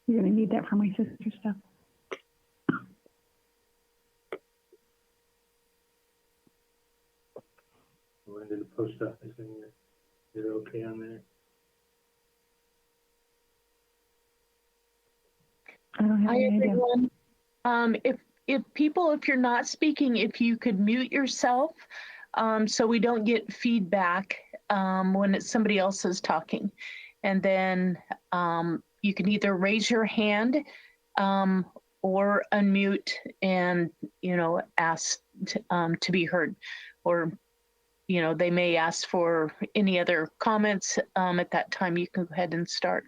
You're gonna need that for my sister's stuff. Going to the post office and you're okay on there? I don't have Hi, any idea. everyone. If you're not speaking, if you could mute yourself, so we don't get feedback when it's somebody else is talking. And then you can either raise your hand or unmute and, ask to be heard. Or, they may ask for any other comments at that time. You can go ahead and start.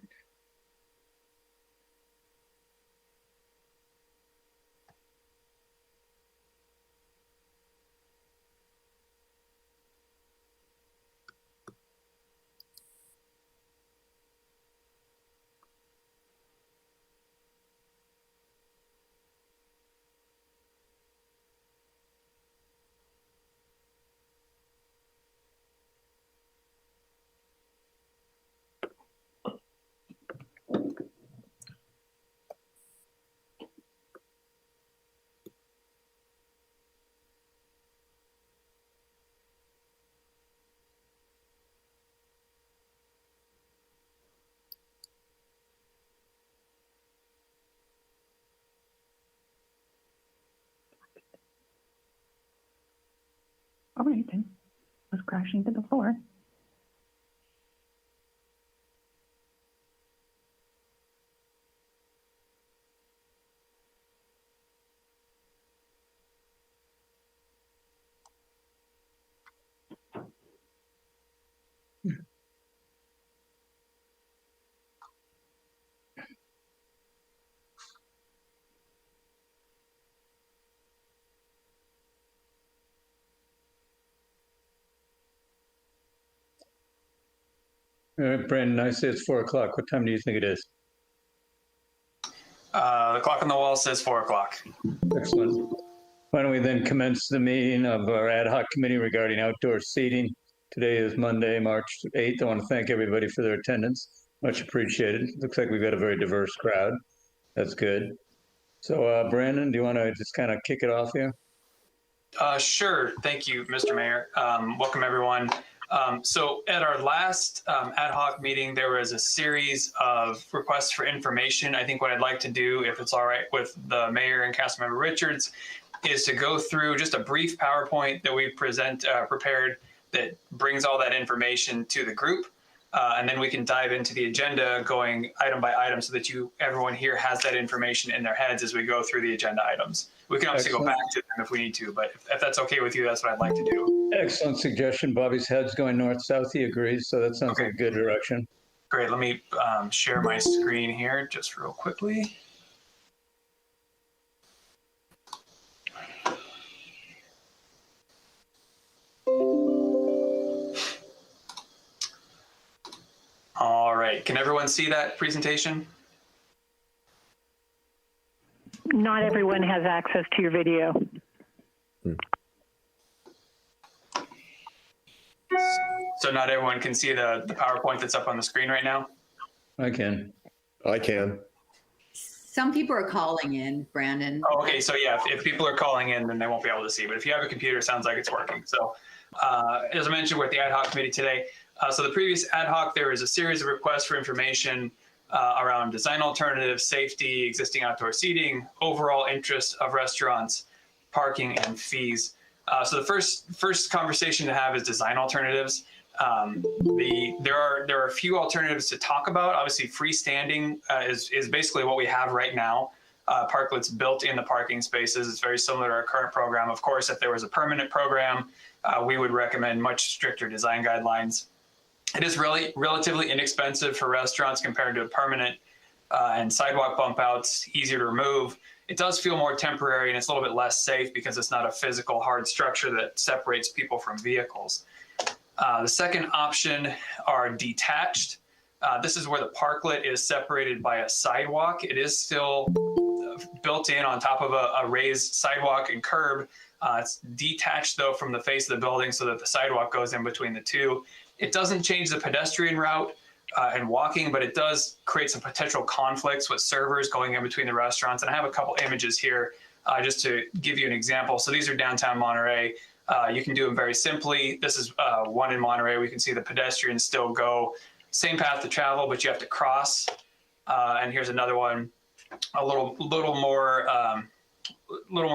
All right then. Was crashing to the floor. All right, Brandon, I say it's 4 o'clock. What time do you think it is? The clock on the wall says 4 o'clock. Excellent. Why don't we then commence the meeting of our ad hoc committee regarding outdoor seating. Today is Monday, March 8th. I want to thank everybody for their attendance. Much appreciated. Looks like we've got a very diverse crowd. That's good. So Brandon, do you want to just kind of kick it off here? Sure. Thank you, Mr. Mayor. Welcome, everyone. So at our last ad hoc meeting, there was a series of requests for information. I think what I'd like to do, if it's all right with the mayor and Councilmember Richards, is to go through just a brief PowerPoint that we prepared that brings all that information to the group. And then we can dive into the agenda going item by item so that everyone here has that information in their heads as we go through the agenda items. We can obviously go back to them if we need to, but if that's okay with you, that's what I'd like to do. Excellent suggestion. Bobby's head's going north-south. He agrees, so that sounds like a good direction. Great. Let me share my screen here just real quickly. All right. Can everyone see that presentation? Not everyone has access to your video. So not everyone can see the PowerPoint that's up on the screen right now? I can. I can. Some people are calling in, Brandon. Oh, okay. So yeah, if people are calling in, then they won't be able to see. But if you have a computer, it sounds like it's working. So as I mentioned, we're at the ad hoc committee today. So the previous ad hoc, there was a series of requests for information around design alternatives, safety, existing outdoor seating, overall interest of restaurants, parking, and fees. So the first conversation to have is design alternatives. There are a few alternatives to talk about. Obviously, freestanding is basically what we have right now. Parklets built in the parking spaces. It's very similar to our current program. Of course, if there was a permanent program, we would recommend much stricter design guidelines. It is really relatively inexpensive for restaurants compared to a permanent and sidewalk bump outs, easier to remove. It does feel more temporary and it's a little bit less safe because it's not a physical hard structure that separates people from vehicles. The second option are detached. This is where the parklet is separated by a sidewalk. It is still built in on top of a raised sidewalk and curb. It's detached though from the face of the building so that the sidewalk goes in between the two. It doesn't change the pedestrian route, and walking, but it does create some potential conflicts with servers going in between the restaurants. And I have a couple images here just to give you an example. So these are downtown Monterey. You can do them very simply. This is one in Monterey. We can see the pedestrians still go same path to travel, but you have to cross. And here's another one, a little more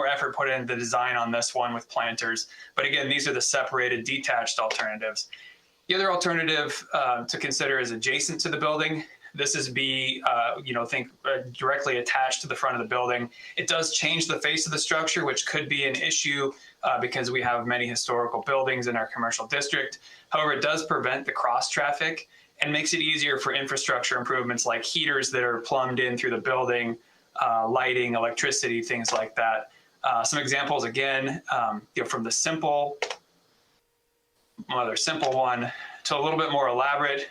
effort put in the design on this one with planters. But again, these are the separated, detached alternatives. The other alternative to consider is adjacent to the building. This is directly attached to the front of the building. It does change the face of the structure, which could be an issue because we have many historical buildings in our commercial district. However, it does prevent the cross traffic and makes it easier for infrastructure improvements like heaters that are plumbed in through the building, lighting, electricity, things like that. Some examples again, from the simple one to a little bit more elaborate,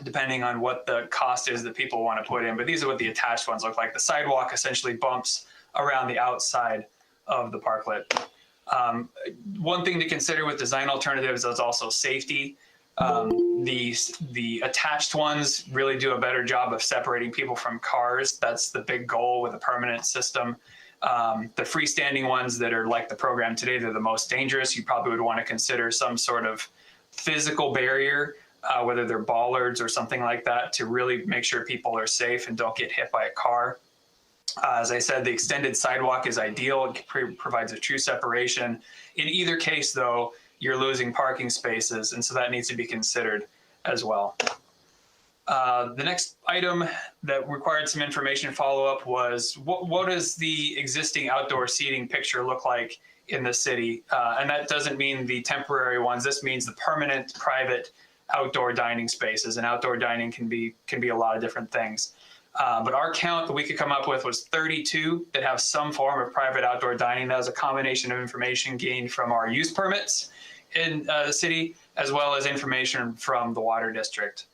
depending on what the cost is that people want to put in. But these are what the attached ones look like. The sidewalk essentially bumps around the outside of the parklet. One thing to consider with design alternatives is also safety. The attached ones really do a better job of separating people from cars. That's the big goal with a permanent system. The freestanding ones that are like the program today, they're the most dangerous. You probably would want to consider some sort of physical barrier, whether they're bollards or something like that, to really make sure people are safe and don't get hit by a car. As I said, the extended sidewalk is ideal. It provides a true separation. In either case, though, you're losing parking spaces, and so that needs to be considered as well. The next item that required some information follow-up was what does the existing outdoor seating picture look like in the city? And that doesn't mean the temporary ones. This means the permanent private outdoor dining spaces, and outdoor dining can be a lot of different things. But our count that we could come up with was 32 that have some form of private outdoor dining. That was a combination of information gained from our use permits in the city, as well as information from the water district.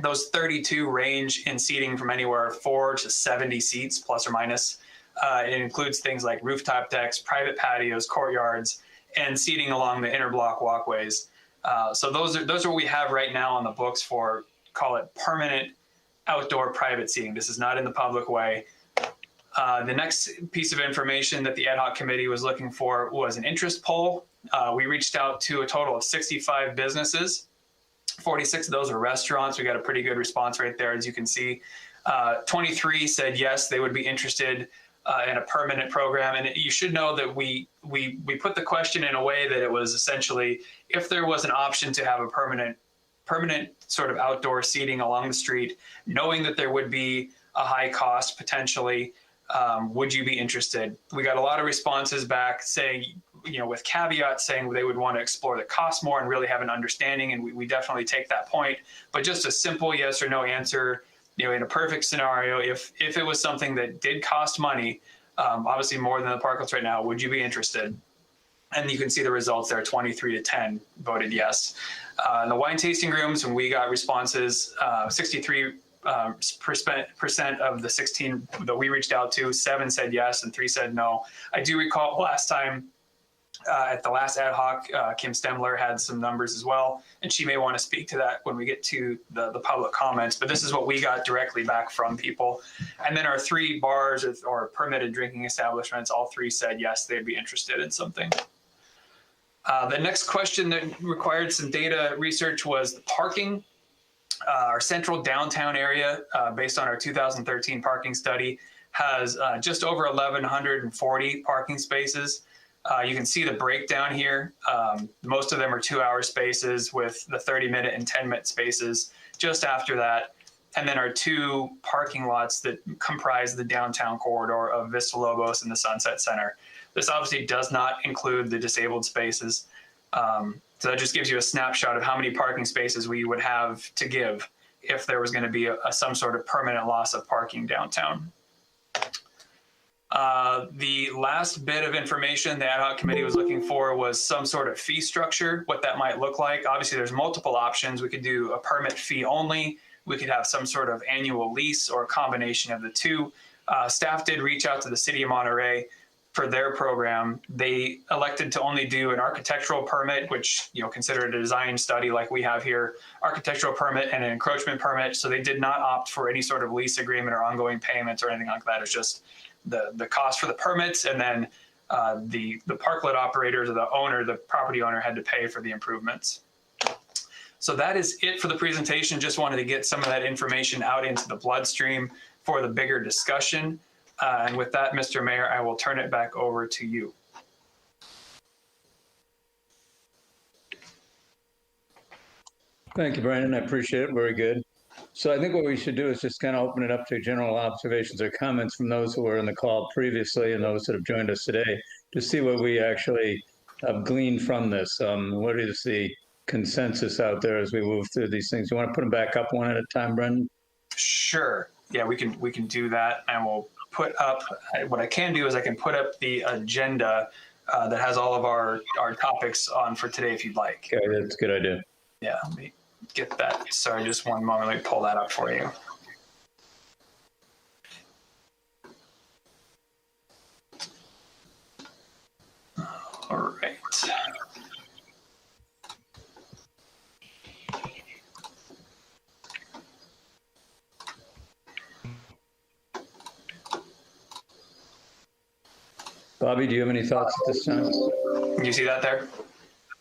Those 32 range in seating from anywhere 4 to 70 seats, plus or minus. It includes things like rooftop decks, private patios, courtyards, and seating along the interblock walkways. So those are what we have right now on the books for, call it permanent outdoor private seating. This is not in the public way. The next piece of information that the ad hoc committee was looking for was an interest poll. We reached out to a total of 65 businesses. 46 of those are restaurants. We got a pretty good response right there, as you can see. 23 said yes, they would be interested in a permanent program. And you should know that we put the question in a way that it was essentially, if there was an option to have a permanent sort of outdoor seating along the street, knowing that there would be a high cost potentially, would you be interested? We got a lot of responses back saying, with caveats saying they would want to explore the cost more and really have an understanding, and we definitely take that point. But just a simple yes or no answer, in a perfect scenario, if it was something that did cost money, obviously more than the parklets right now, would you be interested? And you can see the results there, 23 to 10 voted yes. In the wine tasting rooms, when we got responses, 63% of the 16 that we reached out to, 7 said yes and 3 said no. I do recall last time at the last ad hoc, Kim Stemler had some numbers as well, and she may want to speak to that when we get to the public comments, but this is what we got directly back from people. And then our 3 bars or permitted drinking establishments, all 3 said yes, they'd be interested in something. The next question that required some data research was the parking. Our central downtown area, based on our 2013 parking study, has just over 1,140 parking spaces. You can see the breakdown here. Most of them are 2-hour spaces with the 30-minute and 10-minute spaces just after that. And then our 2 parking lots that comprise the downtown corridor of Vista Lobos and the Sunset Center. This obviously does not include the disabled spaces. So that just gives you a snapshot of how many parking spaces we would have to give if there was going to be some sort of permanent loss of parking downtown. The last bit of information the ad hoc committee was looking for was some sort of fee structure, what that might look like. Obviously, there's multiple options. We could do a permit fee only. We could have some sort of annual lease or a combination of the two. Staff did reach out to the city of Monterey for their program, they elected to only do an architectural permit, which, considered a design study like we have here, architectural permit and an encroachment permit. So they did not opt for any sort of lease agreement or ongoing payments or anything like that. It's just the cost for the permits, and then the parklet operators or the property owner had to pay for the improvements. So that is it for the presentation. Just wanted to get some of that information out into the bloodstream for the bigger discussion. And with that, Mr. Mayor, I will turn it back over to you. Thank you, Brandon. I appreciate it. Very good. So I think what we should do is just kind of open it up to general observations or comments from those who were in the call previously and those that have joined us today to see what we actually have gleaned from this. What is the consensus out there as we move through these things? You want to put them back up one at a time, Brendan? Sure. Yeah, we can do that. And we'll put up, what I can do is I can put up the agenda that has all of our topics on for today if you'd like. Okay, that's a good idea. Yeah, let me get that. Sorry, just one moment. Let me pull that up for you. All right. Bobby, do you have any thoughts at this time? You see that there?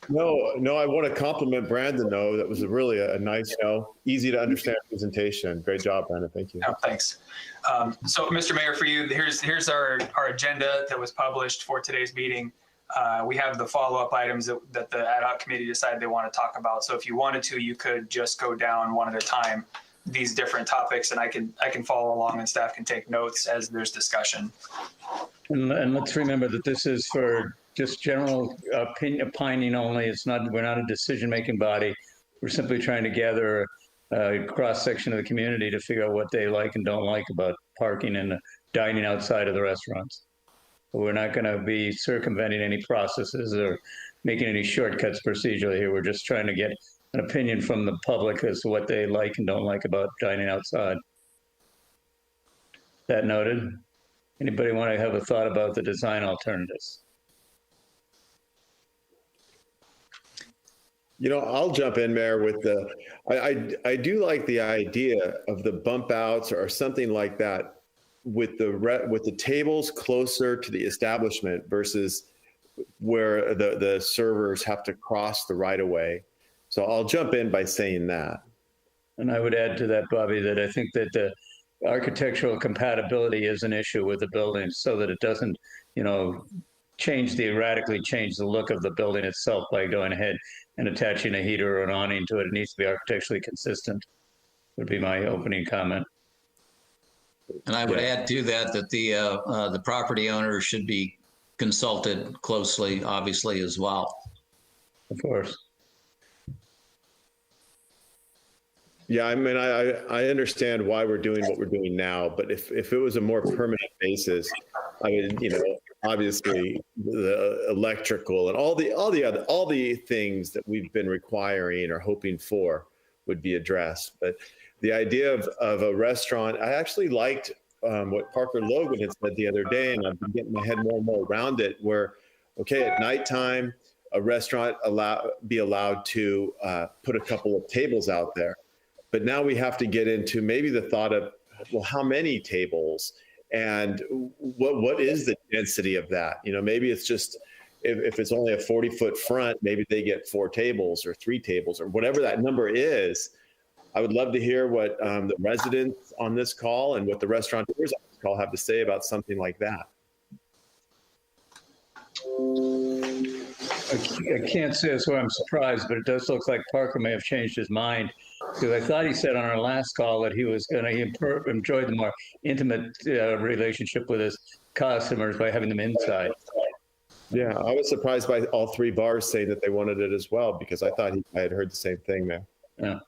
No, I want to compliment Brandon, though. That was really a nice, easy to understand presentation. Great job, Brandon. Thank you. Oh, thanks. So, Mr. Mayor, for you, here's our agenda that was published for today's meeting. We have the follow-up items that the ad hoc committee decided they want to talk about. So if you wanted to, you could just go down one at a time, these different topics, and I can follow along and staff can take notes as there's discussion. And let's remember that this is for just general opining only. We're not a decision-making body. We're simply trying to gather a cross-section of the community to figure out what they like and don't like about parking and dining outside of the restaurants. But we're not going to be circumventing any processes or making any shortcuts procedurally here. We're just trying to get an opinion from the public as to what they like and don't like about dining outside. That noted. Anybody want to have a thought about the design alternatives? I'll jump in, Mayor, with I do like the idea of the bump outs or something like that with the tables closer to the establishment versus where the servers have to cross the right of way. So I'll jump in by saying that. And I would add to that, Bobby, that I think that the architectural compatibility is an issue with the building so that it doesn't, radically change the look of the building itself by going ahead and attaching a heater or an awning to it. It needs to be architecturally consistent, would be my opening comment. And I would add to that the property owner should be consulted closely, obviously, as well. Of course. Yeah, I mean, I understand why we're doing what we're doing now, but if it was a more permanent basis, I mean, obviously the electrical and all the things that we've been requiring or hoping for would be addressed. But the idea of a restaurant, I actually liked what Parker Logan had said the other day, and I've been getting my head more and more around it, where, okay, at nighttime, a restaurant be allowed to put a couple of tables out there. But now we have to get into maybe the thought of, well, how many tables and what is the density of that? Maybe it's just, if it's only a 40-foot front, maybe they get 4 tables or 3 tables or whatever that number is. I would love to hear what the residents on this call and what the restaurateurs on this call have to say about something like that. I can't say that's where I'm surprised, but it does look like Parker may have changed his mind, because I thought he said on our last call that he was going to enjoy the more intimate relationship with his customers by having them inside. Yeah, I was surprised by all 3 bars saying that they wanted it as well, because I thought I had heard the same thing there. Yeah.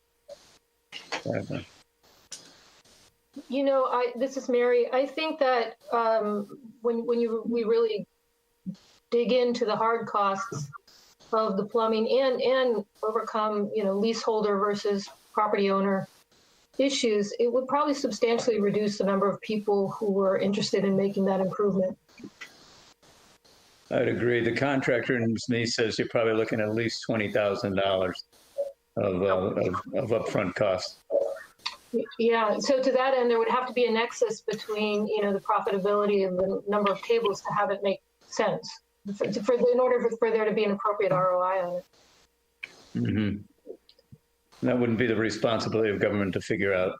This is Mary. I think that when we really dig into the hard costs of the plumbing and overcome, leaseholder versus property owner issues, it would probably substantially reduce the number of people who were interested in making that improvement. I'd agree. The contractor in me says you're probably looking at least $20,000 of upfront costs. Yeah, so to that end, there would have to be a nexus between, the profitability and the number of tables to have it make sense, in order for there to be an appropriate ROI on it. Mm-hmm. That wouldn't be the responsibility of government to figure out.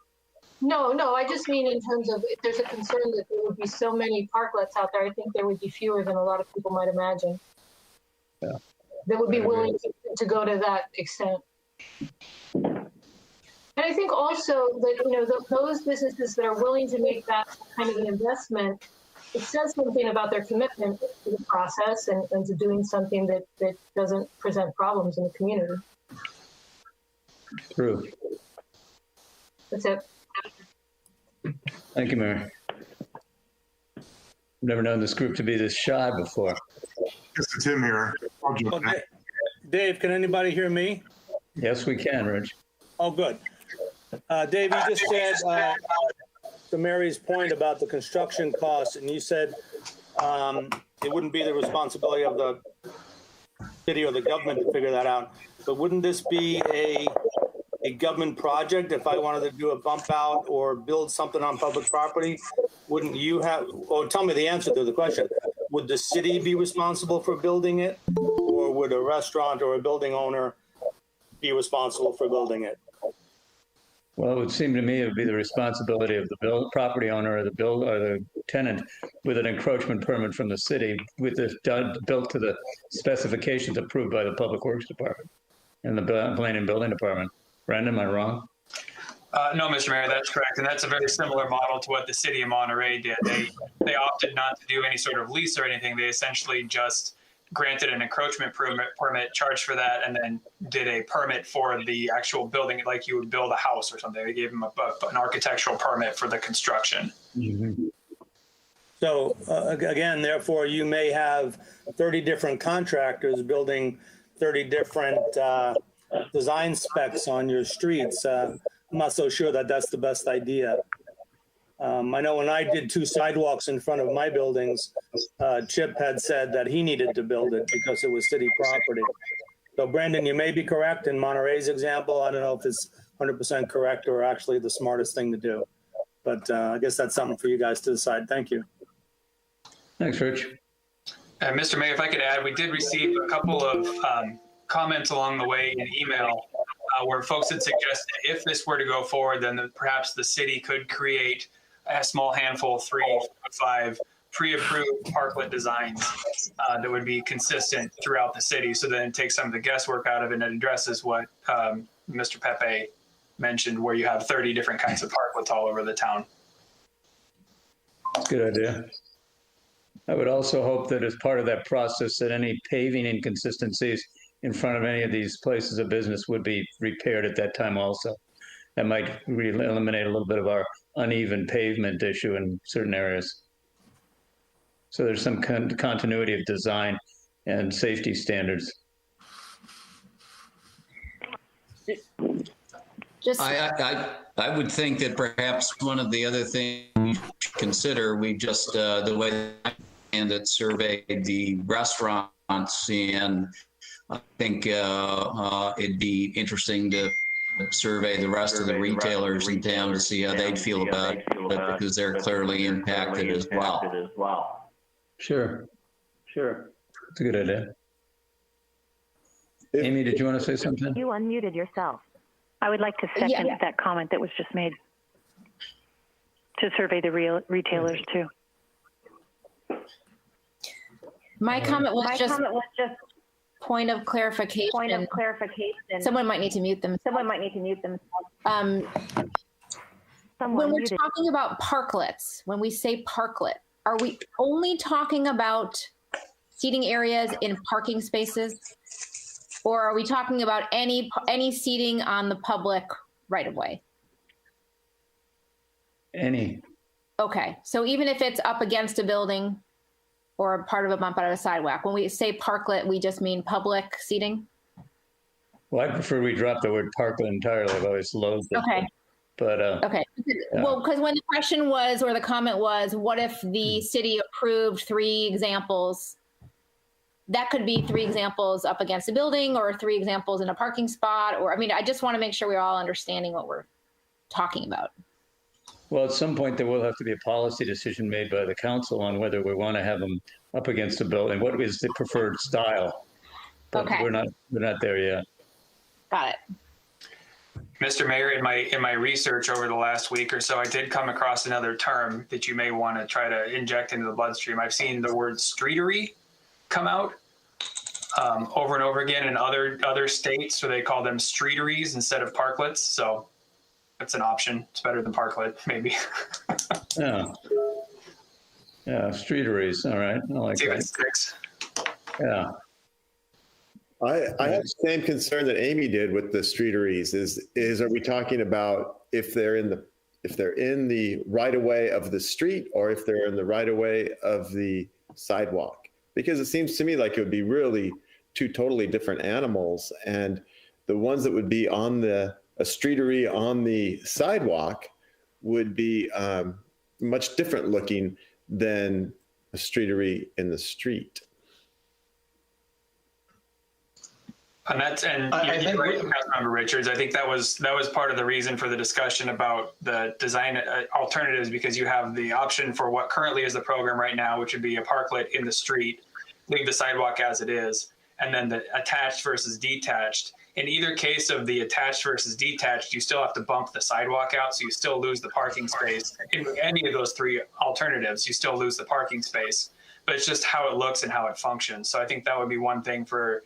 No, I just mean in terms of, if there's a concern that there would be so many parklets out there, I think there would be fewer than a lot of people might imagine. Yeah. That would be willing to go to that extent. And I think also that, those businesses that are willing to make that kind of an investment, it says something about their commitment to the process and to doing something that doesn't present problems in the community. True. That's it. Thank you, Mary. I've never known this group to be this shy before. Mr. Tim here. Okay. Dave, can anybody hear me? Yes, we can, Rich. Oh, good. Dave, you just said, to Mary's point about the construction costs, and you said it wouldn't be the responsibility of the city or the government to figure that out. But wouldn't this be a government project? If I wanted to do a bump out or build something on public property, wouldn't you have, or tell me the answer to the question, would the city be responsible for building it? Or would a restaurant or a building owner be responsible for building it? Well, it would seem to me it would be the responsibility of the property owner or the tenant with an encroachment permit from the city, with this built to the specifications approved by the Public Works Department and the Planning and Building Department. Brandon, am I wrong? No, Mr. Mayor, that's correct. And that's a very similar model to what the city of Monterey did. They opted not to do any sort of lease or anything. They essentially just granted an encroachment permit, charged for that, and then did a permit for the actual building, like you would build a house or something. They gave them an architectural permit for the construction. Mm-hmm. So again, therefore, you may have 30 different contractors building 30 different design specs on your streets. I'm not so sure that that's the best idea. I know when I did 2 sidewalks in front of my buildings, Chip had said that he needed to build it because it was city property. So Brandon, you may be correct in Monterey's example. I don't know if it's 100% correct or actually the smartest thing to do. But I guess that's something for you guys to decide. Thank you. Thanks, Rich. Mr. Mayor, if I could add, we did receive a couple of comments along the way in email where folks had suggested if this were to go forward, then perhaps the city could create a small handful, 3 or 5 pre-approved parklet designs that would be consistent throughout the city. So then it takes some of the guesswork out of it and it addresses what Mr. Pepe mentioned, where you have 30 different kinds of parklets all over the town. Good idea. I would also hope that as part of that process that any paving inconsistencies in front of any of these places of business would be repaired at that time also. That might eliminate a little bit of our uneven pavement issue in certain areas. So there's some continuity of design and safety standards. I would think that perhaps one of the other things we should consider, we just, the way that surveyed the restaurants, and I think it'd be interesting to survey the rest of the retailers in town to see how they'd feel about it, because they're clearly impacted as well. Sure. That's a good idea. Amy, did you want to say something? You unmuted yourself. I would like to second that comment that was just made, to survey the retailers too. My comment was just point of clarification. Someone might need to mute them. When we're talking about parklets, when we say parklet, are we only talking about seating areas in parking spaces? Or are we talking about any seating on the public right of way? Any. Okay, so even if it's up against a building or a part of a bump out of a sidewalk, when we say parklet, we just mean public seating? Well, I prefer we drop the word parklet entirely. I've always loathed it. Okay. But okay. Well, because when the question was, or the comment was, what if the city approved 3 examples that could be 3 examples up against a building or 3 examples in a parking spot. Or, I mean, I just want to make sure we're all understanding what we're talking about. Well, at some point, there will have to be a policy decision made by the council on whether we want to have them up against a building. What is the preferred style? But Okay. we're not there yet. Got it. Mr. Mayor, in my research over the last week or so, I did come across another term that you may want to try to inject into the bloodstream. I've seen the word streetery come out over and over again in other states, where they call them streeteries instead of parklets. So that's an option. It's better than parklet, maybe. Yeah. Yeah, streeteries. All right. I like See if it that. sticks. Yeah. I have the same concern that Amy did with the streeteries. Is are we talking about if they're in the right of way of the street, or if they're in the right of way of the sidewalk? Because it seems to me like it would be really 2 totally different animals, and the ones that would be on a streetery on the sidewalk would be much different looking than a streetery in the street. And you're right, Councilmember Richards. I think that was part of the reason for the discussion about the design alternatives, because you have the option for what currently is the program right now, which would be a parklet in the street, leave the sidewalk as it is, and then the attached versus detached. In either case of the attached versus detached, you still have to bump the sidewalk out, so you still lose the parking space. In any of those 3 alternatives, you still lose the parking space, but it's just how it looks and how it functions. So I think that would be one thing for,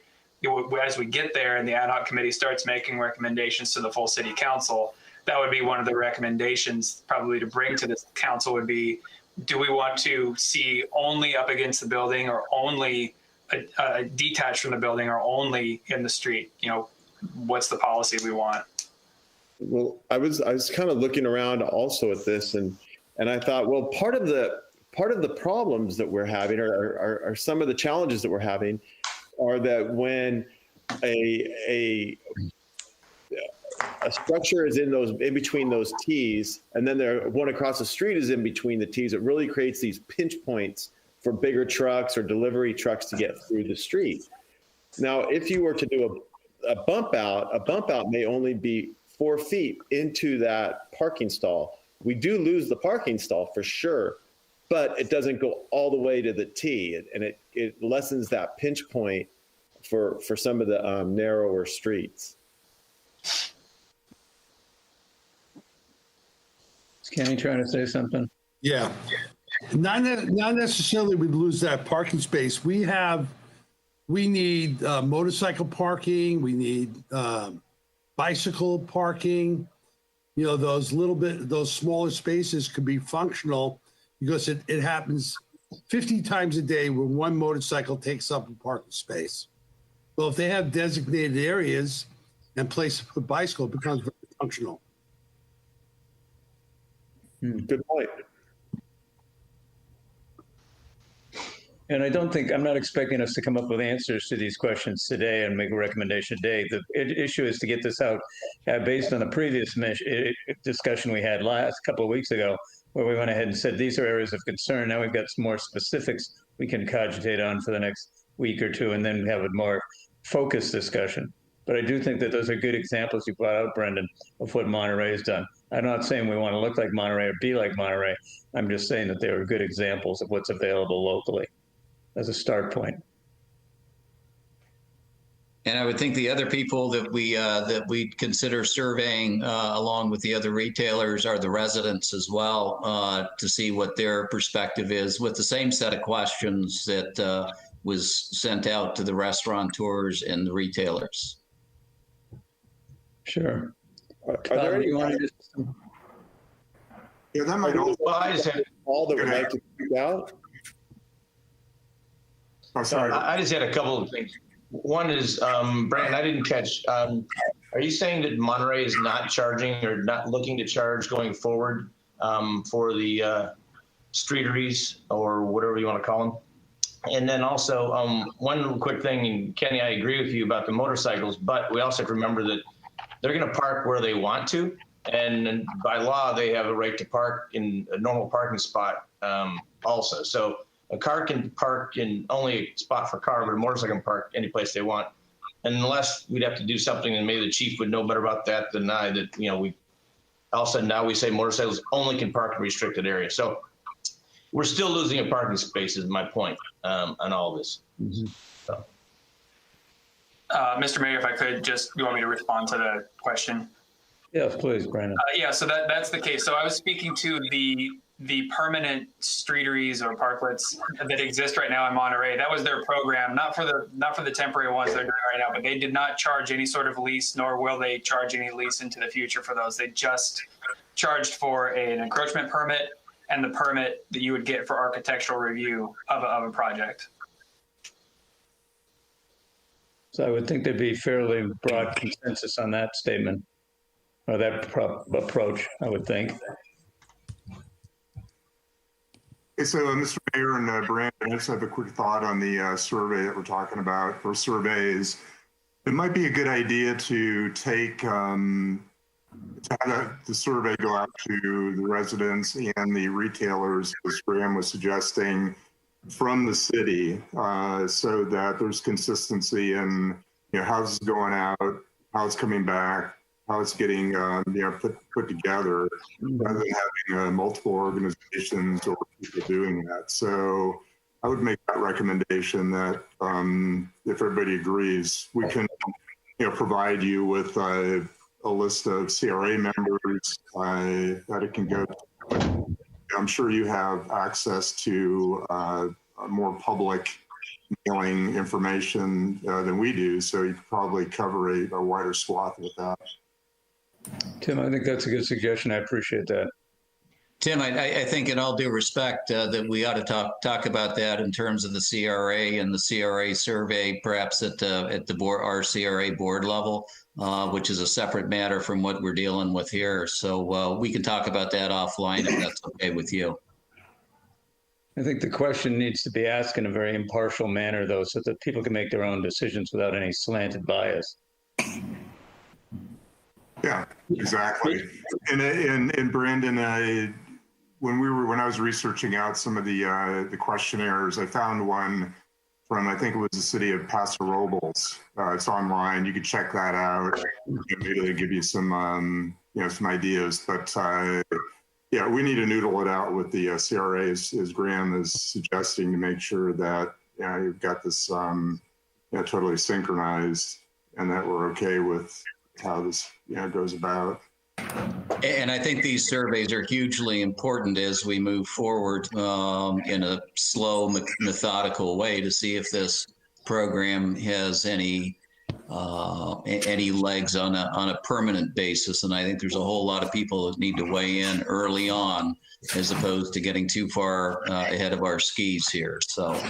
as we get there and the ad hoc committee starts making recommendations to the full city council, that would be one of the recommendations probably to bring to this council would be, do we want to see only up against the building, or only detached from the building, or only in the street? What's the policy we want? Well, I was kind of looking around also at this, and I thought, well, part of the problems that we're having, or some of the challenges that we're having, are that when a structure is in between those T's, and then one across the street is in between the T's, it really creates these pinch points for bigger trucks or delivery trucks to get through the street. Now, if you were to do a bump out may only be 4 feet into that parking stall. We do lose the parking stall for sure, but it doesn't go all the way to the T, and it lessens that pinch point for some of the narrower streets. Is Kenny trying to say something? Yeah. Not necessarily we lose that parking space. We need motorcycle parking. We need bicycle parking. Those smaller spaces could be functional, because it happens 50 times a day when one motorcycle takes up a parking space. Well, if they have designated areas and places to put bicycle, it becomes very functional. Good point. And I'm not expecting us to come up with answers to these questions today and make a recommendation today. The issue is to get this out based on the previous discussion we had last couple of weeks ago, where we went ahead and said, these are areas of concern. Now we've got some more specifics we can cogitate on for the next week or 2, and then have a more focused discussion. But I do think that those are good examples you brought out, Brendan, of what Monterey has done. I'm not saying we want to look like Monterey or be like Monterey. I'm just saying that they are good examples of what's available locally as a start point. And I would think the other people that we consider surveying along with the other retailers are the residents as well, to see what their perspective is, with the same set of questions that was sent out to the restaurateurs and the retailers. Sure. Are there any Yeah, that might also. Well, I just had all that would like to speak out. Oh, sorry. I just had a couple of things. One is, Brandon, I didn't catch. Are you saying that Monterey is not charging or not looking to charge going forward for the streeteries or whatever you want to call them? And then also, one quick thing, and Kenny, I agree with you about the motorcycles, but we also have to remember that they're going to park where they want to. And by law, they have a right to park in a normal parking spot also. So a car can park in only a spot for car, but a motorcycle can park any place they want. Unless we'd have to do something, and maybe the chief would know better about that than I, that, you know, we all of a sudden now we say motorcycles only can park in restricted areas. So we're still losing a parking space is my point on all this. So. Mr. Mayor, if I could just, you want me to respond to the question? Yes, please, Brandon. Yeah, so that's the case. So I was speaking to the permanent streeteries or parklets that exist right now in Monterey. That was their program, not for the temporary ones they're doing right now, but they did not charge any sort of lease, nor will they charge any lease into the future for those. They just charged for an encroachment permit and the permit that you would get for architectural review of a project. So I would think there'd be fairly broad consensus on that statement, or that approach, I would think. Okay, so Mr. Mayor and Brandon, I just have a quick thought on the survey that we're talking about, for surveys. It might be a good idea to take, to have the survey go out to the residents and the retailers, as Graham was suggesting, from the city, so that there's consistency in, you know, how it's going out, how it's coming back, how it's getting put together, rather than having multiple organizations or people doing that. So I would make that recommendation that if everybody agrees, we can provide you with a list of CRA members that it can go to. I'm sure you have access to more public mailing information than we do, so you could probably cover a wider swath with that. Tim, I think that's a good suggestion. I appreciate that. Tim, I think in all due respect that we ought to talk about that in terms of the CRA and the CRA survey, perhaps at the board, our CRA board level, which is a separate matter from what we're dealing with here. So we can talk about that offline if that's okay with you. I think the question needs to be asked in a very impartial manner, though, so that people can make their own decisions without any slanted bias. Yeah, exactly. And Brandon, when I was researching out some of the questionnaires, I found one from, I think it was the city of Paso Robles. It's online. You could check that out. Maybe they give you some some ideas. But yeah, we need to noodle it out with the CRA, as Graham is suggesting, to make sure that you've got this totally synchronized, and that we're okay with how this goes about. And I think these surveys are hugely important as we move forward in a slow, methodical way to see if this program has any legs on a permanent basis. And I think there's a whole lot of people that need to weigh in early on, as opposed to getting too far ahead of our skis here. So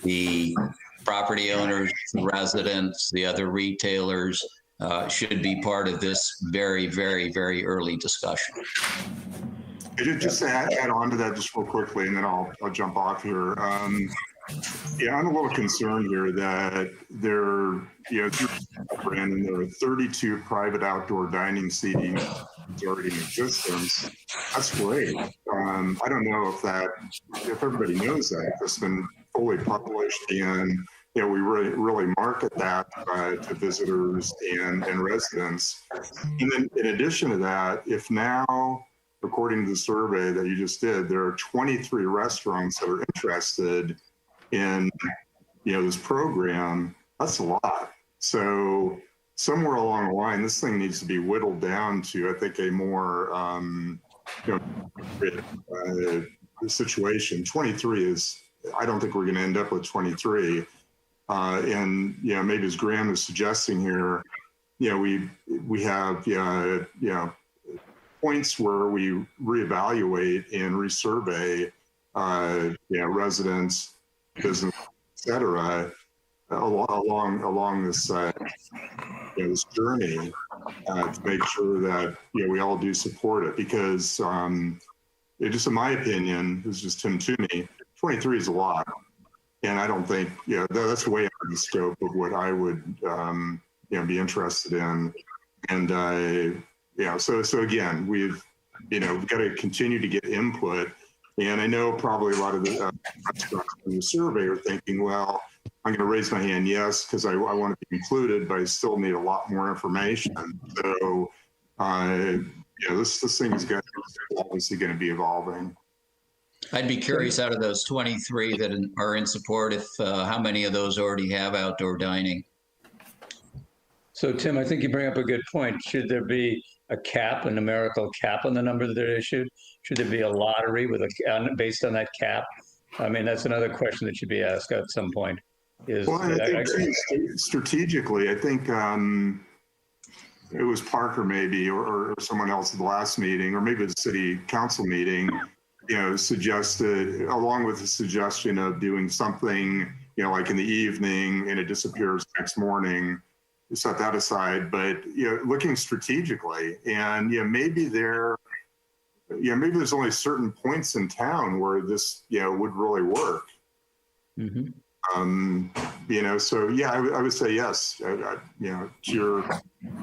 the property owners, the residents, the other retailers should be part of this very, very, very early discussion. Just to add on to that just real quickly, and then I'll jump off here. Yeah, I'm a little concerned here that there are 32 private outdoor dining seating already in existence. That's great. I don't know if everybody knows that. It's been fully published, and we really market that to visitors and residents. And then in addition to that, if now, according to the survey that you just did, there are 23 restaurants that are interested in this program, that's a lot. So somewhere along the line, this thing needs to be whittled down to, I think, a more situation. 23 is, I don't think we're going to end up with 23. And maybe as Graham is suggesting here, we have points where we reevaluate and resurvey residents, business, et cetera, along this this journey to make sure that we all do support it, because just in my opinion, this is just Tim Toomey, 23 is a lot. And I don't think, that's way out of the scope of what I would, be interested in. And, so again, we've got to continue to get input. And I know probably a lot of the restaurants in the survey are thinking, well, I'm going to raise my hand, yes, because I want to be included, but I still need a lot more information. So, this thing is obviously going to be evolving. I'd be curious, out of those 23 that are in support, if how many of those already have outdoor dining? So Tim, I think you bring up a good point. Should there be a cap, a numerical cap on the number that are issued? Should there be a lottery with based on that cap? I mean, that's another question that should be asked at some point. Well, I think strategically, I think it was Parker maybe, or someone else at the last meeting, or maybe the city council meeting, suggested, along with the suggestion of doing something, like in the evening and it disappears next morning, set that aside, but, looking strategically, and, maybe there's only certain points in town where this, would really work. Mm-hmm. So yeah, I would say yes. To your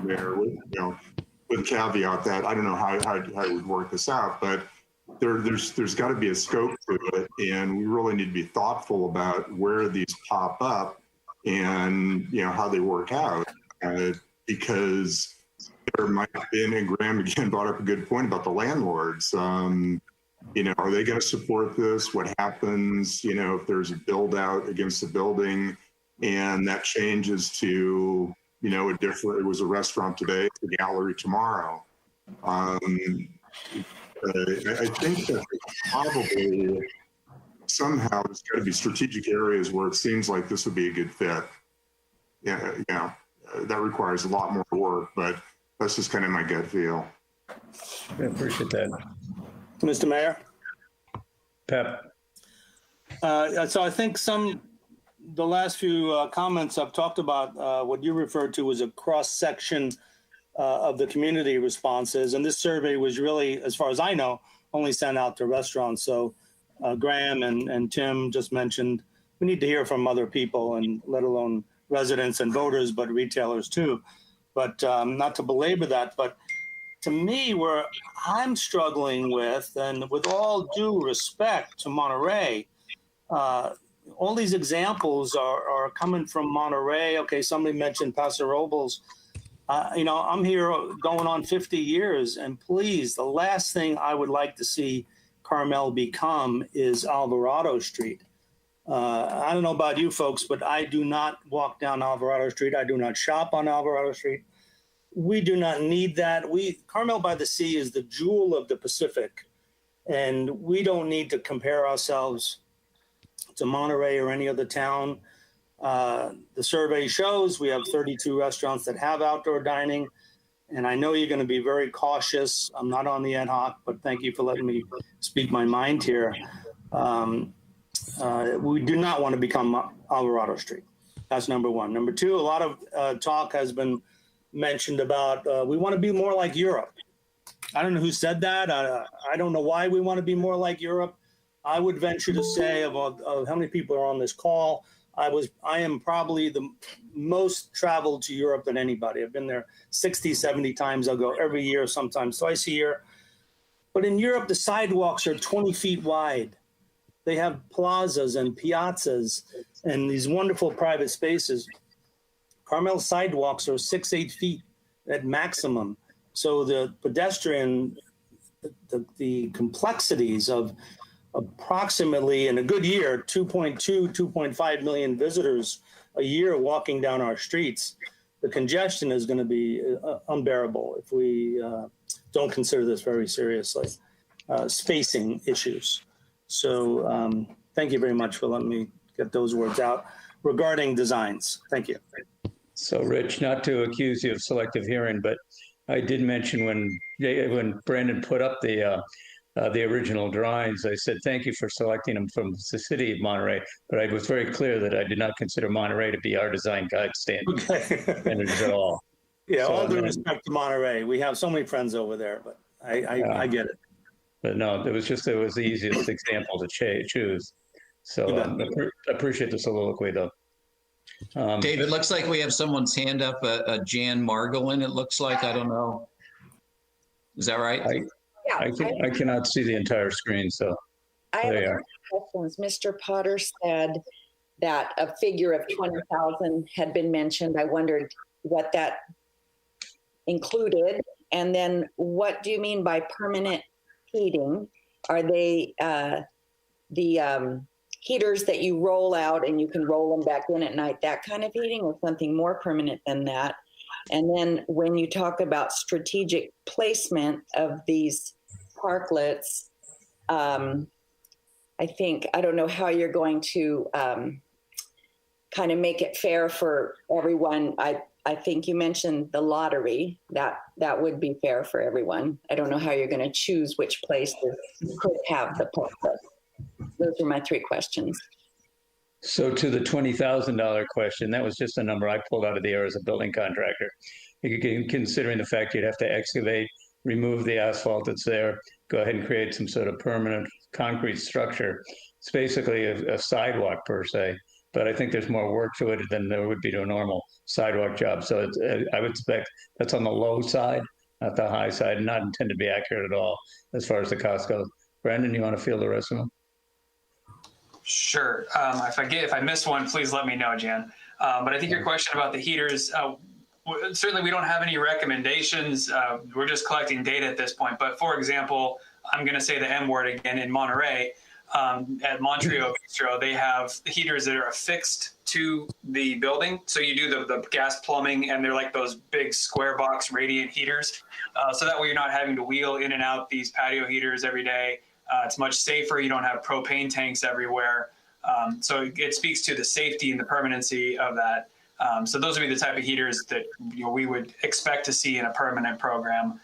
there, with caveat that I don't know how it would work this out, but there's got to be a scope to it, and we really need to be thoughtful about where these pop up and how they work out, because there might have been, and Graham again brought up a good point about the landlords. Are they going to support this? What happens, if there's a build out against the building and that changes to, it was a restaurant today, it's a gallery tomorrow. I think that probably somehow there's got to be strategic areas where it seems like this would be a good fit. That requires a lot more work, but that's just kind of my gut feel. I appreciate that. Mr. Mayor? Pep. So I think the last few comments I've talked about what you referred to as a cross-section of the community responses. And this survey was really, as far as I know, only sent out to restaurants. So Graham and Tim just mentioned we need to hear from other people, and let alone residents and voters, but retailers too. But not to belabor that, but to me, where I'm struggling with, and with all due respect to Monterey, all these examples are coming from Monterey. Okay, somebody mentioned Paso Robles. I'm here going on 50 years, and please, the last thing I would like to see Carmel become is Alvarado Street. I don't know about you folks, but I do not walk down Alvarado Street. I do not shop on Alvarado Street. We do not need that. Carmel-by-the-Sea is the jewel of the Pacific, and we don't need to compare ourselves to Monterey or any other town. The survey shows we have 32 restaurants that have outdoor dining, and I know you're going to be very cautious. I'm not on the ad hoc, but thank you for letting me speak my mind here. We do not want to become Alvarado Street. That's number one. Number two, a lot of talk has been mentioned about we want to be more like Europe. I don't know who said that. I don't know why we want to be more like Europe. I would venture to say of how many people are on this call, I am probably the most traveled to Europe than anybody. I've been there 60, 70 times. I'll go every year, sometimes twice a year. But in Europe, the sidewalks are 20 feet wide. They have plazas and piazzas and these wonderful private spaces. Carmel sidewalks are 6-8 feet at maximum. So the pedestrian, the complexities of approximately, in a good year, 2.5 million visitors a year walking down our streets, the congestion is going to be unbearable if we don't consider this very seriously. Spacing issues. So thank you very much for letting me get those words out regarding designs. Thank you. So, Rich, not to accuse you of selective hearing, but I did mention when Brandon put up the original drawings, I said, thank you for selecting them from the city of Monterey. But I was very clear that I did not consider Monterey to be our design guide standards at all. Yeah, so, all due respect to Monterey. We have so many friends over there, but I get it. But no, it was the easiest example to choose. So I appreciate the soliloquy, though. David, looks like we have someone's hand up, Jan Margolin, it looks like. I don't know. Is that right? I cannot see the entire screen, so. I have They a are. couple questions. Mr. Potter said that a figure of 20,000 had been mentioned. I wondered what that included. And then what do you mean by permanent heating? Are they the heaters that you roll out and you can roll them back in at night, that kind of heating, or something more permanent than that? And then when you talk about strategic placement of these parklets, I think, I don't know how you're going to kind of make it fair for everyone. I think you mentioned the lottery. That would be fair for everyone. I don't know how you're going to choose which places could have the parklet. Those are my three questions. So to the $20,000 question, that was just a number I pulled out of the air as a building contractor. Considering the fact you'd have to excavate, remove the asphalt that's there, go ahead and create some sort of permanent concrete structure. It's basically a sidewalk per se, but I think there's more work to it than there would be to a normal sidewalk job. So I would expect that's on the low side, not the high side, not intended to be accurate at all as far as the cost goes. Brandon, you want to field the rest of them? Sure. If I miss one, please let me know, Jan. But I think your question about the heaters, certainly we don't have any recommendations. We're just collecting data at this point. But for example, I'm going to say the M word again, in Monterey, at Montreal Bistro, they have heaters that are affixed to the building. So you do the gas plumbing, and they're like those big square box radiant heaters. So that way you're not having to wheel in and out these patio heaters every day. It's much safer. You don't have propane tanks everywhere. So it speaks to the safety and the permanency of that. So those would be the type of heaters that we would expect to see in a permanent program.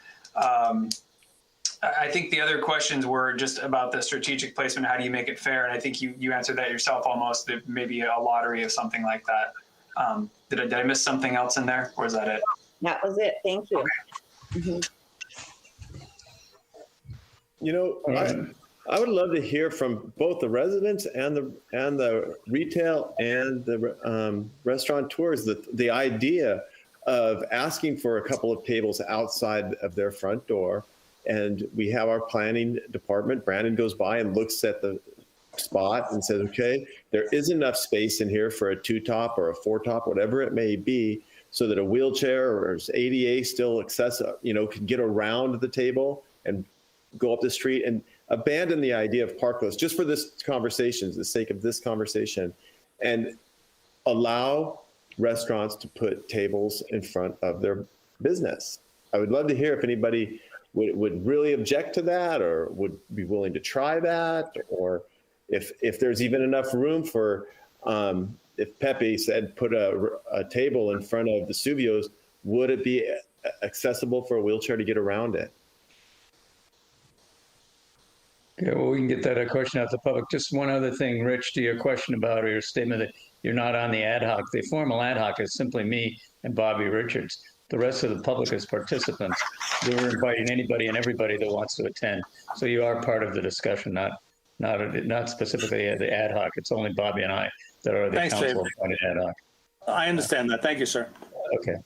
I think the other questions were just about the strategic placement. How do you make it fair? And I think you answered that yourself almost, that maybe a lottery or something like that. Did I miss something else in there, or is that it? That was it. Thank you. Okay. Mm-hmm. You know, I would love to hear from both the residents and the retail and the restaurateurs the idea of asking for a couple of tables outside of their front door. And we have our planning department. Brandon goes by and looks at the spot and says, okay, there is enough space in here for a 2-top or a 4-top, whatever it may be, so that a wheelchair or ADA still accessible, can get around the table and go up the street, and abandon the idea of parklets just for this conversation, the sake of this conversation, and allow restaurants to put tables in front of their business. I would love to hear if anybody would really object to that, or would be willing to try that, or if there's even enough room for, if Pepe said put a table in front of the Suvios, would it be accessible for a wheelchair to get around it? Okay, well, we can get that question out to the public. Just one other thing, Rich, to your question about, or your statement that you're not on the ad hoc. The formal ad hoc is simply me and Bobby Richards. The rest of the public is participants. We're inviting anybody and everybody that wants to attend. So you are part of the discussion, not specifically the ad hoc. It's only Bobby and I that are the council appointed ad hoc. I understand that. Thank you, sir. Okay.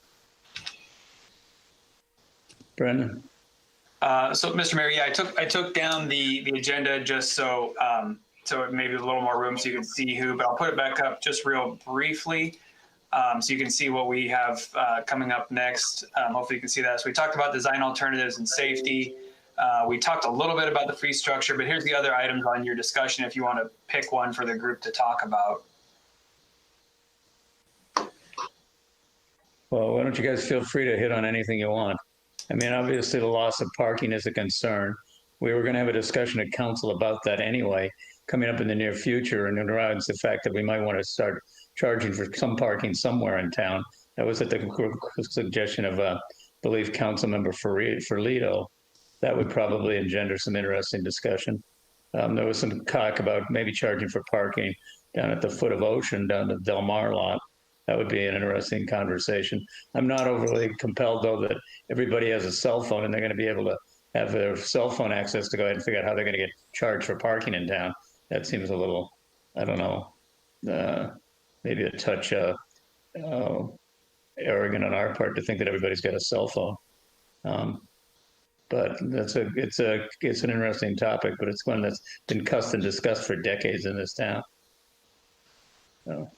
Brendan? So, Mr. Mayor, yeah, I took down the agenda just so it maybe a little more room so you can see who, but I'll put it back up just real briefly so you can see what we have coming up next. Hopefully you can see that. So we talked about design alternatives and safety. We talked a little bit about the fee structure, but here's the other items on your discussion if you want to pick one for the group to talk about. Well, why don't you guys feel free to hit on anything you want. I mean, obviously the loss of parking is a concern. We were going to have a discussion at council about that anyway, coming up in the near future, and around the fact that we might want to start charging for some parking somewhere in town. That was at the suggestion of, I believe, Councilmember Ferlito. That would probably engender some interesting discussion. There was some talk about maybe charging for parking down at the foot of Ocean, down the Del Mar lot. That would be an interesting conversation. I'm not overly compelled, though, that everybody has a cell phone and they're going to be able to have their cell phone access to go ahead and figure out how they're going to get charged for parking in town. That seems a little, I don't know, maybe a touch arrogant on our part to think that everybody's got a cell phone. But it's an interesting topic, but it's one that's been cussed and discussed for decades in this town. So.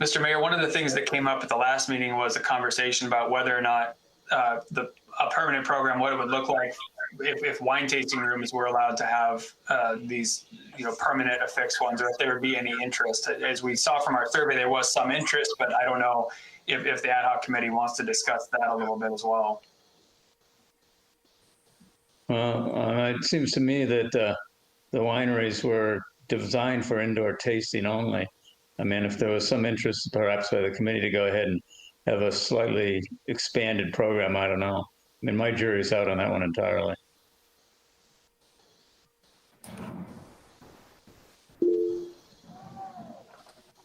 Mr. Mayor, one of the things that came up at the last meeting was a conversation about whether or not a permanent program, what it would look like if wine tasting rooms were allowed to have these, permanent affixed ones, or if there would be any interest. As we saw from our survey, there was some interest, but I don't know if the ad hoc committee wants to discuss that a little bit as well. Well, it seems to me that the wineries were designed for indoor tasting only. I mean, if there was some interest perhaps by the committee to go ahead and have a slightly expanded program, I don't know. I mean, my jury's out on that one entirely.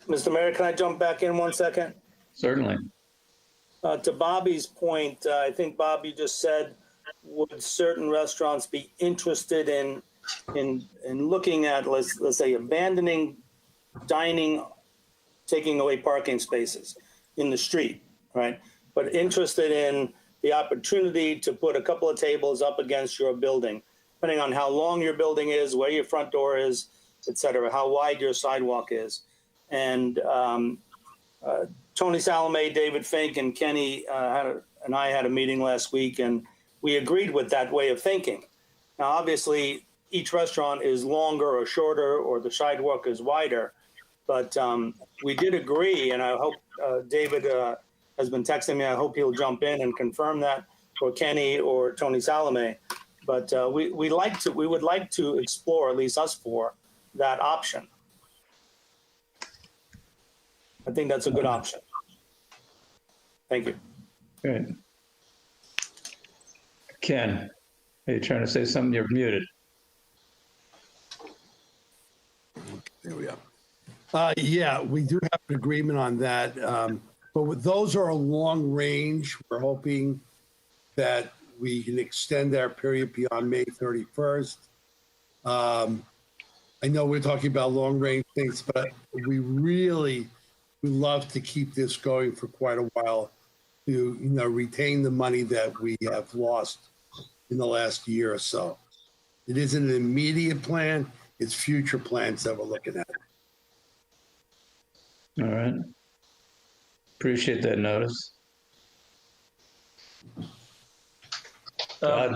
Mr. Mayor, can I jump back in 1 second? Certainly. To Bobby's point, I think Bob, you just said, would certain restaurants be interested in looking at, let's say, abandoning dining, taking away parking spaces in the street, right? But interested in the opportunity to put a couple of tables up against your building, depending on how long your building is, where your front door is, et cetera, how wide your sidewalk is. And Tony Salome, David Fink, and Kenny and I had a meeting last week, and we agreed with that way of thinking. Now, obviously, each restaurant is longer or shorter, or the sidewalk is wider, but we did agree, and I hope David has been texting me. I hope he'll jump in and confirm that, or Kenny or Tony Salome. But we would like to explore, at least us four, that option. I think that's a good option. Thank you. Good. Ken, are you trying to say something? You're muted. There we go. Yeah, we do have an agreement on that. But those are a long range. We're hoping that we can extend our period beyond May 31st. I know we're talking about long range things, but we love to keep this going for quite a while to, retain the money that we have lost in the last year or so. It isn't an immediate plan, it's future plans that we're looking at. All right. Appreciate that notice.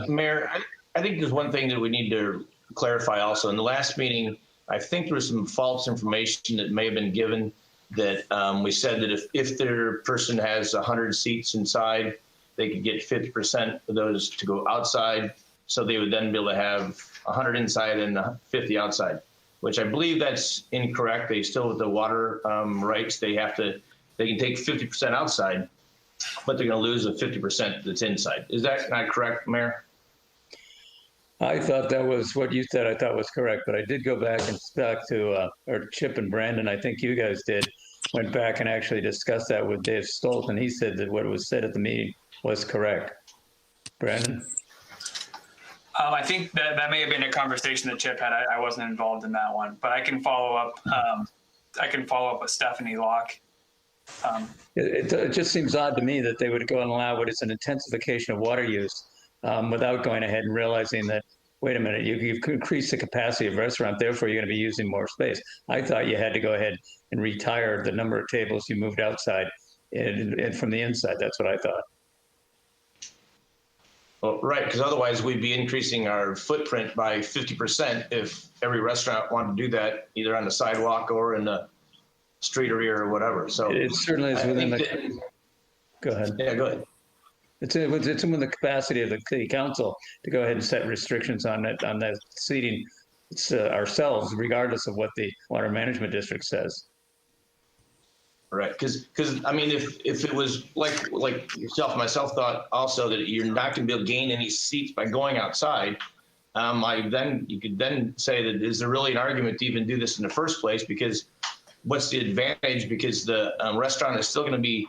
Mayor, I think there's one thing that we need to clarify also. In the last meeting, I think there was some false information that may have been given that we said that if their person has 100 seats inside, they could get 50% of those to go outside. So they would then be able to have 100 inside and 50 outside, which I believe that's incorrect. They still, with the water rights, they can take 50% outside, but they're going to lose the 50% that's inside. Is that not correct, Mayor? I thought that was what you said. I thought was correct, but I did go back and talk to or Chip and Brandon. I think you guys went back and actually discussed that with Dave Stolt, and he said that what was said at the meeting was correct. Brandon? I think that may have been a conversation that Chip had. I wasn't involved in that one, but I can follow up. I can follow up with Stephanie Locke. It just seems odd to me that they would go and allow what is an intensification of water use without going ahead and realizing that, wait a minute, you've increased the capacity of restaurant, therefore you're going to be using more space. I thought you had to go ahead and retire the number of tables you moved outside and from the inside. That's what I thought. Well, right, because otherwise we'd be increasing our footprint by 50% if every restaurant wanted to do that, either on the sidewalk or in the street or whatever. So it certainly is within the. Go ahead. Yeah, go ahead. It's within the capacity of the city council to go ahead and set restrictions on that seating. It's ourselves, regardless of what the water management district says. Right, because I mean, if it was like yourself and myself thought also that you're not going to be able to gain any seats by going outside, you could then say that is there really an argument to even do this in the first place? Because what's the advantage? Because the restaurant is still going to be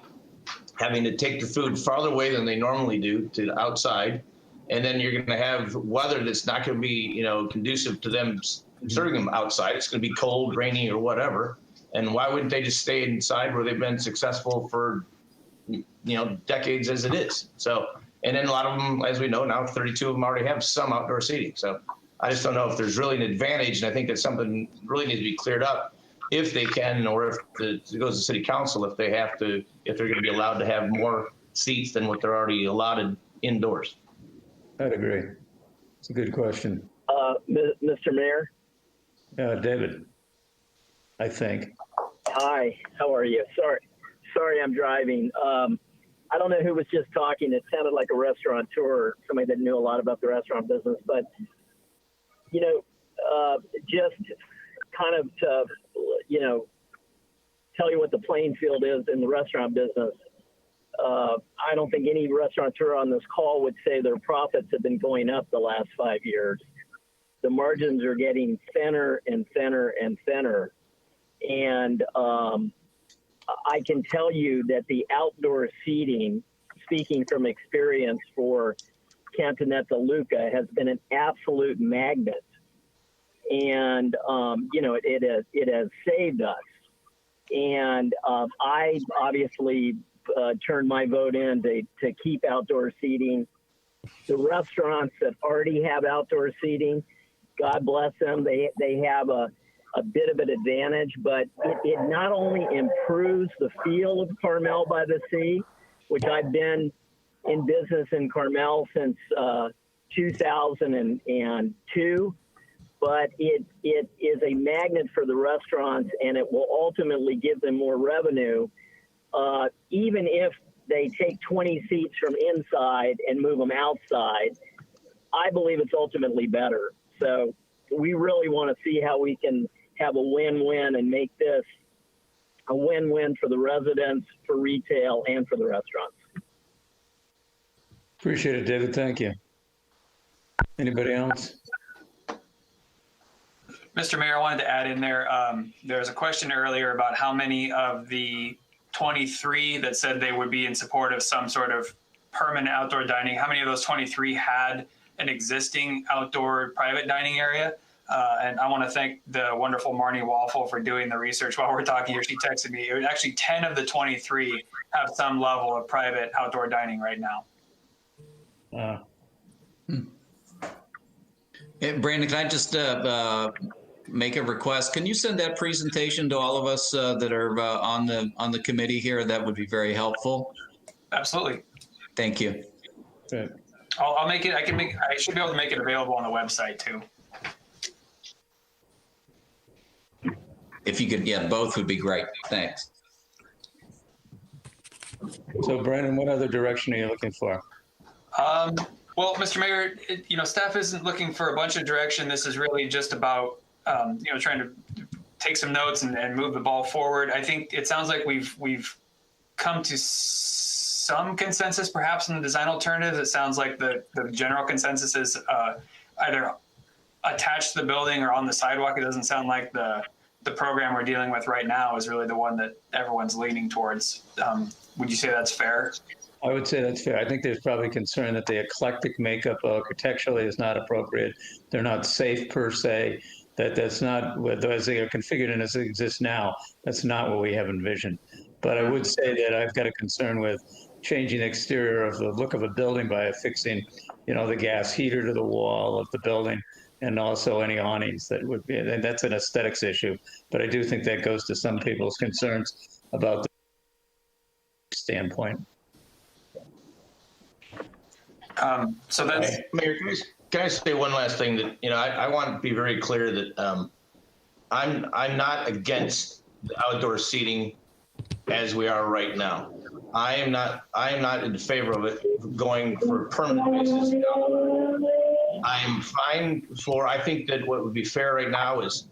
having to take the food farther away than they normally do to the outside, and then you're going to have weather that's not going to be conducive to them serving them outside. It's going to be cold, rainy, or whatever. And why wouldn't they just stay inside where they've been successful for, decades as it is? So And then a lot of them, as we know now, 32 of them already have some outdoor seating. So I just don't know if there's really an advantage. And I think that's something really needs to be cleared up if they can, or if it goes to city council, if they have to, if they're going to be allowed to have more seats than what they're already allotted indoors. I'd agree. It's a good question. Mr. Mayor? David, I think. Hi, how are you? Sorry, I'm driving. I don't know who was just talking. It sounded like a restaurateur, somebody that knew a lot about the restaurant business. But, you know, just kind of to, you know, tell you what the playing field is in the restaurant business. I don't think any restaurateur on this call would say their profits have been going up the last 5 years. The margins are getting thinner and thinner and thinner. And I can tell you that the outdoor seating, speaking from experience for Cantonetta Luca, has been an absolute magnet. And, you know, it has saved us. And I obviously turned my vote in to keep outdoor seating. The restaurants that already have outdoor seating, God bless them, they have a bit of an advantage, but it not only improves the feel of Carmel-by-the-Sea, which I've been in business in Carmel since 2002, but it is a magnet for the restaurants, and it will ultimately give them more revenue, even if they take 20 seats from inside and move them outside. I believe it's ultimately better. So we really want to see how we can have a win-win and make this a win-win for the residents, for retail, and for the restaurants. Appreciate it, David. Thank you. Anybody else? Mr. Mayor, I wanted to add in there, there was a question earlier about how many of the 23 that said they would be in support of some sort of permanent outdoor dining, how many of those 23 had an existing outdoor private dining area? And I want to thank the wonderful Marnie Waffle for doing the research while we're talking here. She texted me. It was actually 10 of the 23 have some level of private outdoor dining right now. Hey, Brandon, can I just make a request? Can you send that presentation to all of us that are on the committee here? That would be very helpful. Absolutely. Thank you. Good. I'll make it. I should be able to make it available on the website too. If you could, yeah, both would be great. Thanks. So, Brandon, what other direction are you looking for? Well, Mr. Mayor, staff isn't looking for a bunch of direction. This is really just about, trying to take some notes and move the ball forward. I think it sounds like we've come to some consensus, perhaps in the design alternatives. It sounds like the general consensus is either attached to the building or on the sidewalk. It doesn't sound like the program we're dealing with right now is really the one that everyone's leaning towards. Would you say that's fair? I would say that's fair. I think there's probably concern that the eclectic makeup architecturally is not appropriate. They're not safe per se. That's not, as they are configured and as they exist now, that's not what we have envisioned. But I would say that I've got a concern with changing the exterior of the look of a building by affixing, the gas heater to the wall of the building, and also any awnings that would be, and that's an aesthetics issue. But I do think that goes to some people's concerns about the standpoint. So that's Mayor, can I say one last thing that, I want to be very clear that I'm not against the outdoor seating as we are right now. I am not in favor of it going for a permanent basis. I am fine I think that what would be fair right now is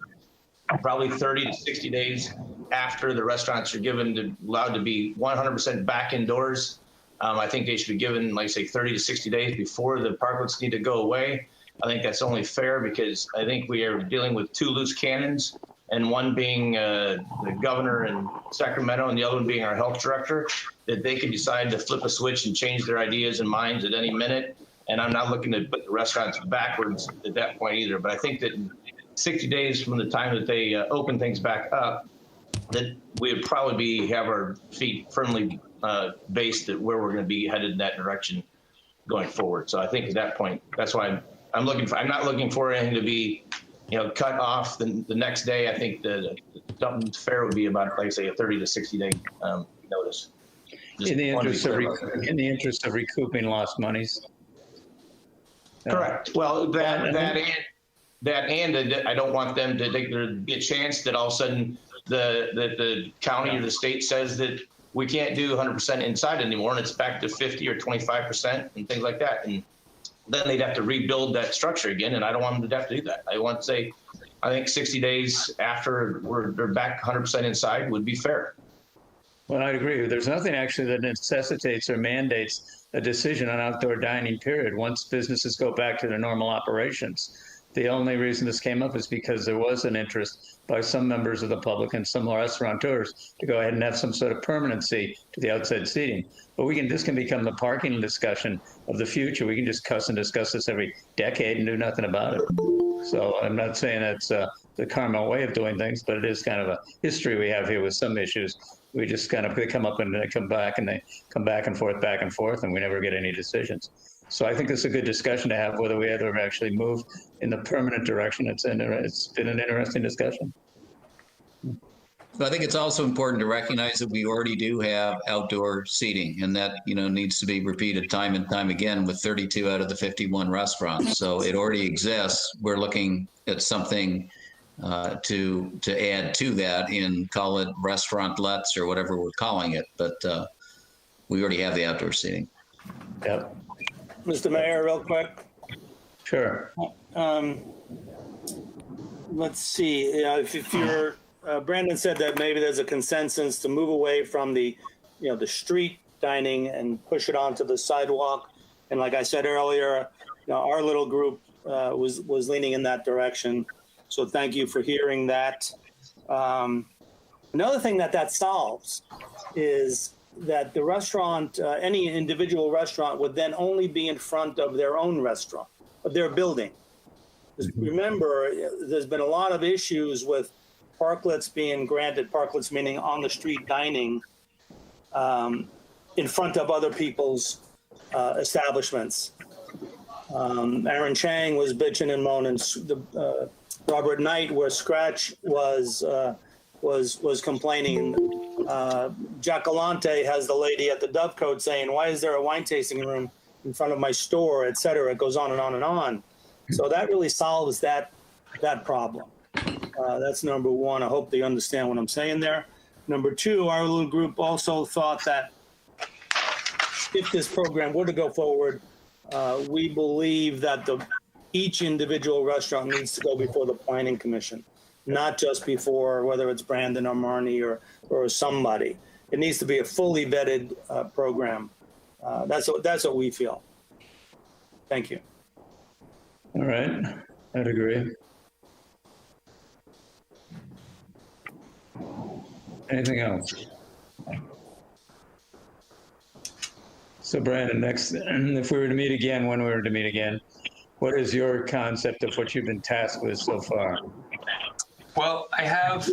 probably 30 to 60 days after the restaurants are allowed to be 100% back indoors. I think they should be given, like say, 30 to 60 days before the parklets need to go away. I think that's only fair because I think we are dealing with two loose cannons, and one being the governor in Sacramento and the other one being our health director, that they could decide to flip a switch and change their ideas and minds at any minute. And I'm not looking to put the restaurants backwards at that point either. But I think that 60 days from the time that they open things back up, that we would probably have our feet firmly based at where we're going to be headed in that direction going forward. So I think at that point, that's why I'm not looking for anything to be, cut off the next day. I think the fair would be about, like I say, a 30 to 60 day notice. In the interest of recouping lost monies. Correct. Well, I don't want them to think there'd be a chance that all of a sudden the county or the state says that we can't do 100% inside anymore, and it's back to 50 or 25% and things like that. And then they'd have to rebuild that structure again, and I don't want them to have to do that. I want to say, I think 60 days after they're back 100% inside would be fair. Well, I'd agree. There's nothing actually that necessitates or mandates a decision on outdoor dining, period, once businesses go back to their normal operations. The only reason this came up is because there was an interest by some members of the public and some restaurateurs to go ahead and have some sort of permanency to the outside seating. But this can become the parking discussion of the future. We can just discuss this every decade and do nothing about it. So I'm not saying that's the Carmel way of doing things, but it is kind of a history we have here with some issues. We just they come up and they come back and they come back and forth, and we never get any decisions. So I think it's a good discussion to have whether we ever actually move in the permanent direction. It's been an interesting discussion. I think it's also important to recognize that we already do have outdoor seating, and that needs to be repeated time and time again with 32 out of the 51 restaurants. So it already exists. We're looking at something to add to that, and call it restaurant-lets or whatever we're calling it. But we already have the outdoor seating. Yep. Mr. Mayor, real quick. Sure. Let's see. If you're, Brandon said that maybe there's a consensus to move away from the street dining and push it onto the sidewalk. And like I said earlier, our little group was leaning in that direction. So thank you for hearing that. Another thing that solves is that the restaurant, any individual restaurant, would then only be in front of their own restaurant, of their building. Remember, there's been a lot of issues with parklets being granted, parklets meaning on the street dining, in front of other people's establishments. Aaron Chang was bitching and moaning. Robert Knight, where Scratch was complaining. Jack Galante has the lady at the Dovecote saying, "Why is there a wine tasting room in front of my store?" et cetera. It goes on and on and on. So that really solves that problem. That's number one. I hope they understand what I'm saying there. Number two, our little group also thought that if this program were to go forward, we believe that each individual restaurant needs to go before the planning commission, not just before whether it's Brandon or Marnie or somebody. It needs to be a fully vetted program. That's what we feel. Thank you. All right, I'd agree. Anything else? So Brandon, next, if we were to meet again, when we were to meet again, what is your concept of what you've been tasked with so far? Well, I have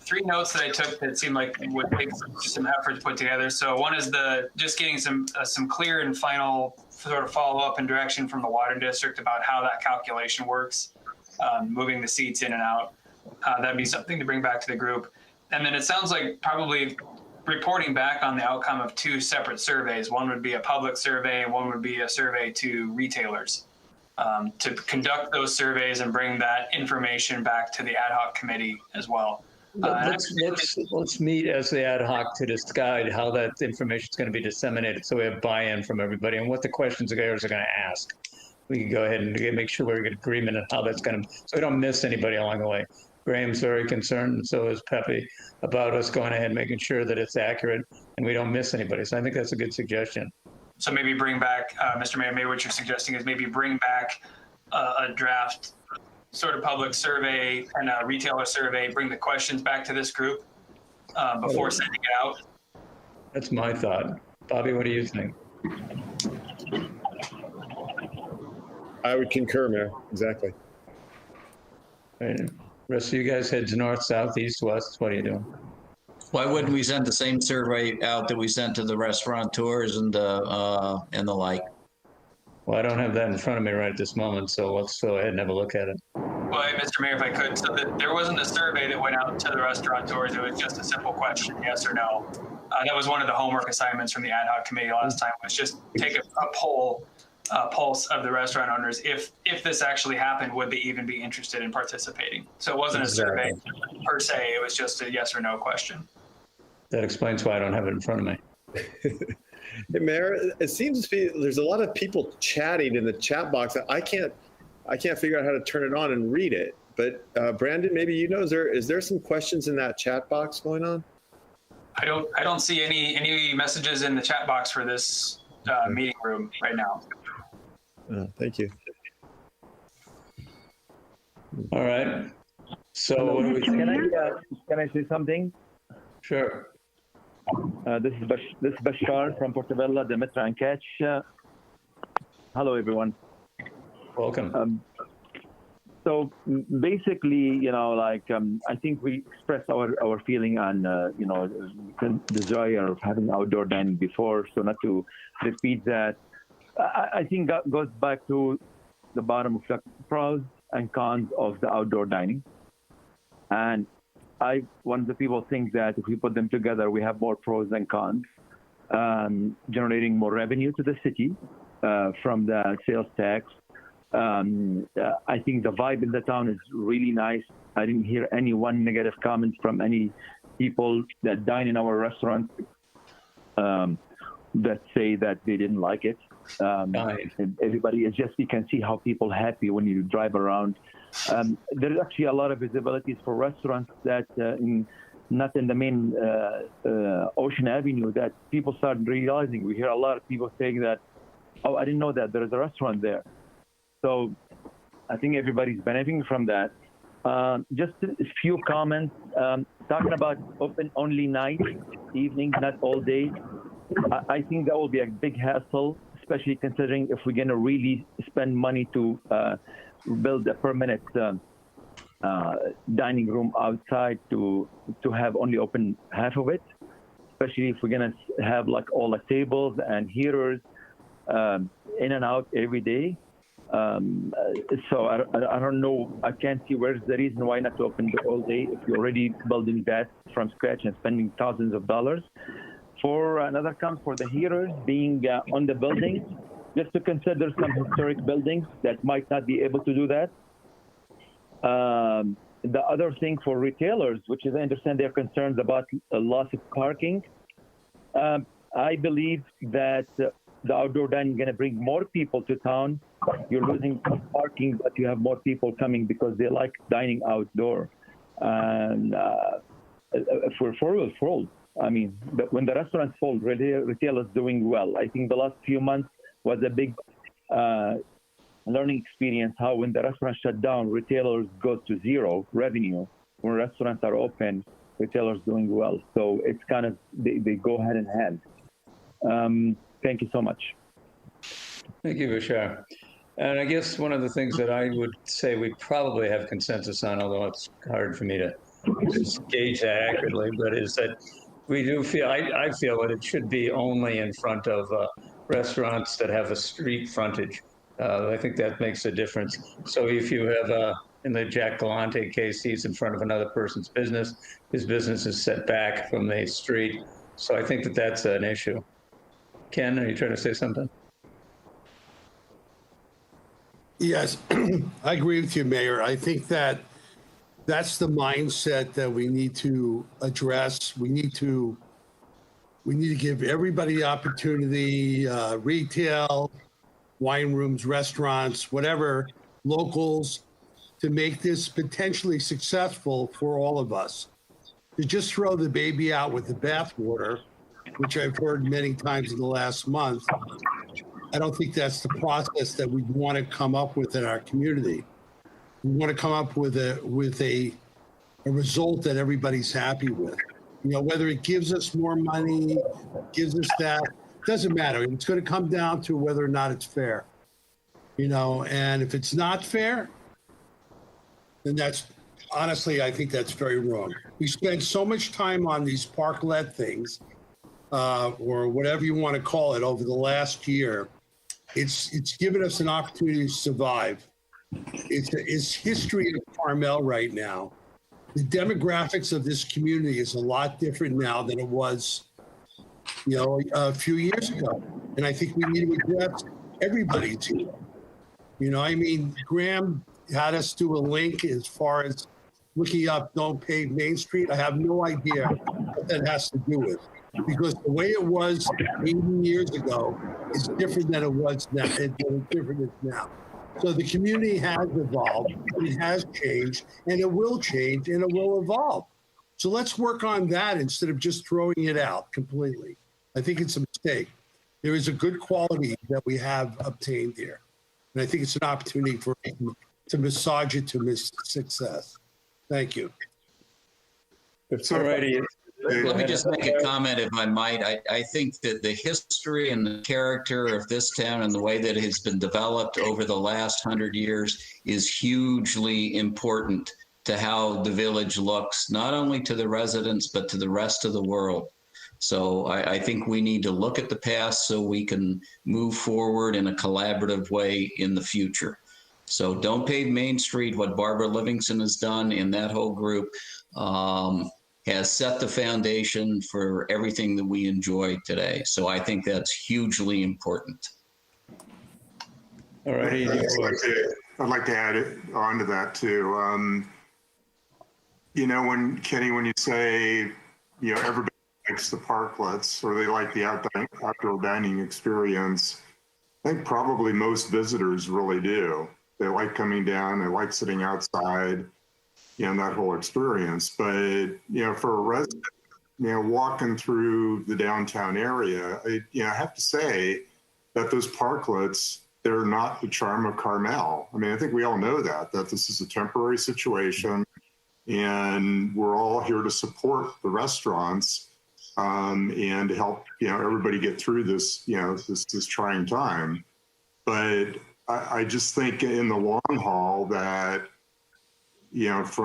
three notes that I took that seemed like would take some effort to put together. So one is just getting some clear and final sort of follow up and direction from the water district about how that calculation works, moving the seats in and out. That'd be something to bring back to the group. And then it sounds like probably reporting back on the outcome of two separate surveys. One would be a public survey, and one would be a survey to retailers. To conduct those surveys and bring that information back to the ad hoc committee as well. Let's meet as the ad hoc to decide how that information is going to be disseminated, so we have buy-in from everybody and what the questions the guys are going to ask. We can go ahead and make sure we get agreement on how that's going to, so we don't miss anybody along the way. Graham's very concerned, and so is Pepe, about us going ahead and making sure that it's accurate and we don't miss anybody. So I think that's a good suggestion. So maybe bring back, Mr. Mayor, maybe what you're suggesting is maybe bring back a draft sort of public survey and a retailer survey, bring the questions back to this group before sending it out. That's my thought. Bobby, what do you think? I would concur, Mayor. Exactly. Right. Rest of you guys heads north, south, east, west. What are you doing? Why wouldn't we send the same survey out that we sent to the restaurateurs and the like? Well, I don't have that in front of me right at this moment, so let's go ahead and have a look at it. Well, Mr. Mayor, if I could, so there wasn't a survey that went out to the restaurateurs. It was just a simple question, yes or no. That was one of the homework assignments from the ad hoc committee last time, was just take a pulse of the restaurant owners. If this actually happened, would they even be interested in participating? So it wasn't a survey per se. It was just a yes or no question. That explains why I don't have it in front of me. Hey, Mayor, it seems to be there's a lot of people chatting in the chat box. I can't figure out how to turn it on and read it. But Brandon, maybe you know, is there some questions in that chat box going on? I don't see any messages in the chat box for this meeting room right now. Thank you. All right. So what do we think? Can I say something? Sure. This is Bashar from Portobello, Demetra and Catch. Hello, everyone. Welcome. So basically, I think we expressed our feeling on, the desire of having outdoor dining before, so not to repeat that. I think that goes back to the bottom of the pros and cons of the outdoor dining. And one of the people think that if we put them together, we have more pros than cons, generating more revenue to the city from the sales tax. I think the vibe in the town is really nice. I didn't hear any one negative comment from any people that dine in our restaurant that say that they didn't like it. Everybody is just, you can see how people happy when you drive around. There's actually a lot of visibilities for restaurants that not in the main Ocean Avenue that people start realizing. We hear a lot of people saying that, oh, I didn't know that there's a restaurant there. So I think everybody's benefiting from that. Just a few comments, talking about open only night, evening, not all day. I think that will be a big hassle, especially considering if we're going to really spend money to build a permanent dining room outside to have only open half of it, especially if we're going to have like all the tables and heaters in and out every day. So I don't know. I can't see where's the reason why not to open the all day if you're already building that from scratch and spending thousands of dollars. For another count for the heaters being on the building, just to consider some historic buildings that might not be able to do that. The other thing for retailers, which is I understand their concerns about a loss of parking. I believe that the outdoor dining is going to bring more people to town. You're losing parking, but you have more people coming because they like dining outdoor. And if we're full, I mean, when the restaurants full, retailers doing well. I think the last few months was a big learning experience, how when the restaurants shut down, retailers go to zero revenue. When restaurants are open, retailers doing well. So it's kind of, they go hand in hand. Thank you so much. Thank you, Bashar. And I guess one of the things that I would say we probably have consensus on, although it's hard for me to gauge that accurately, but is that we do feel, I feel that it should be only in front of restaurants that have a street frontage. I think that makes a difference. So if you have, in the Jack Galante case, he's in front of another person's business, his business is set back from the street. So I think that that's an issue. Ken, are you trying to say something? Yes, I agree with you, Mayor. I think that that's the mindset that we need to address. We need to give everybody opportunity, retail, wine rooms, restaurants, whatever, locals, to make this potentially successful for all of us. To just throw the baby out with the bathwater, which I've heard many times in the last month, I don't think that's the process that we want to come up with in our community. We want to come up with a result that everybody's happy with. You know, whether it gives us more money, gives us that, doesn't matter. It's going to come down to whether or not it's fair. You know, and if it's not fair, then that's, honestly, I think that's very wrong. We spend so much time on these parklet things, or whatever you want to call it, over the last year. It's given us an opportunity to survive. It's history of Carmel right now. The demographics of this community is a lot different now than it was, a few years ago. And I think we need to address everybody's here. Graham had us do a link as far as looking up Don't Pave Main Street. I have no idea what that has to do with, because the way it was 80 years ago is different than it was now. Now. So the community has evolved, it has changed, and it will change, and it will evolve. So let's work on that instead of just throwing it out completely. I think it's a mistake. There is a good quality that we have obtained here. And I think it's an opportunity for to massage it to success. Thank you. Alrighty. Let me just make a comment, if I might. I think that the history and the character of this town and the way that it has been developed over the last 100 years is hugely important to how the village looks, not only to the residents, but to the rest of the world. So I think we need to look at the past so we can move forward in a collaborative way in the future. So Don't Pave Main Street, what Barbara Livingston has done in that whole group, has set the foundation for everything that we enjoy today. So I think that's hugely important. All righty. I'd like to add it onto that too. When Kenny, when you say, everybody likes the parklets or they like the outdoor dining experience, I think probably most visitors really do. They like coming down, they like sitting outside, that whole experience. But, for a resident, walking through the downtown area, I have to say that those parklets, they're not the charm of Carmel. I think we all know that this is a temporary situation and we're all here to support the restaurants and to help, everybody get through this, this trying time. But I just think in the long haul that, if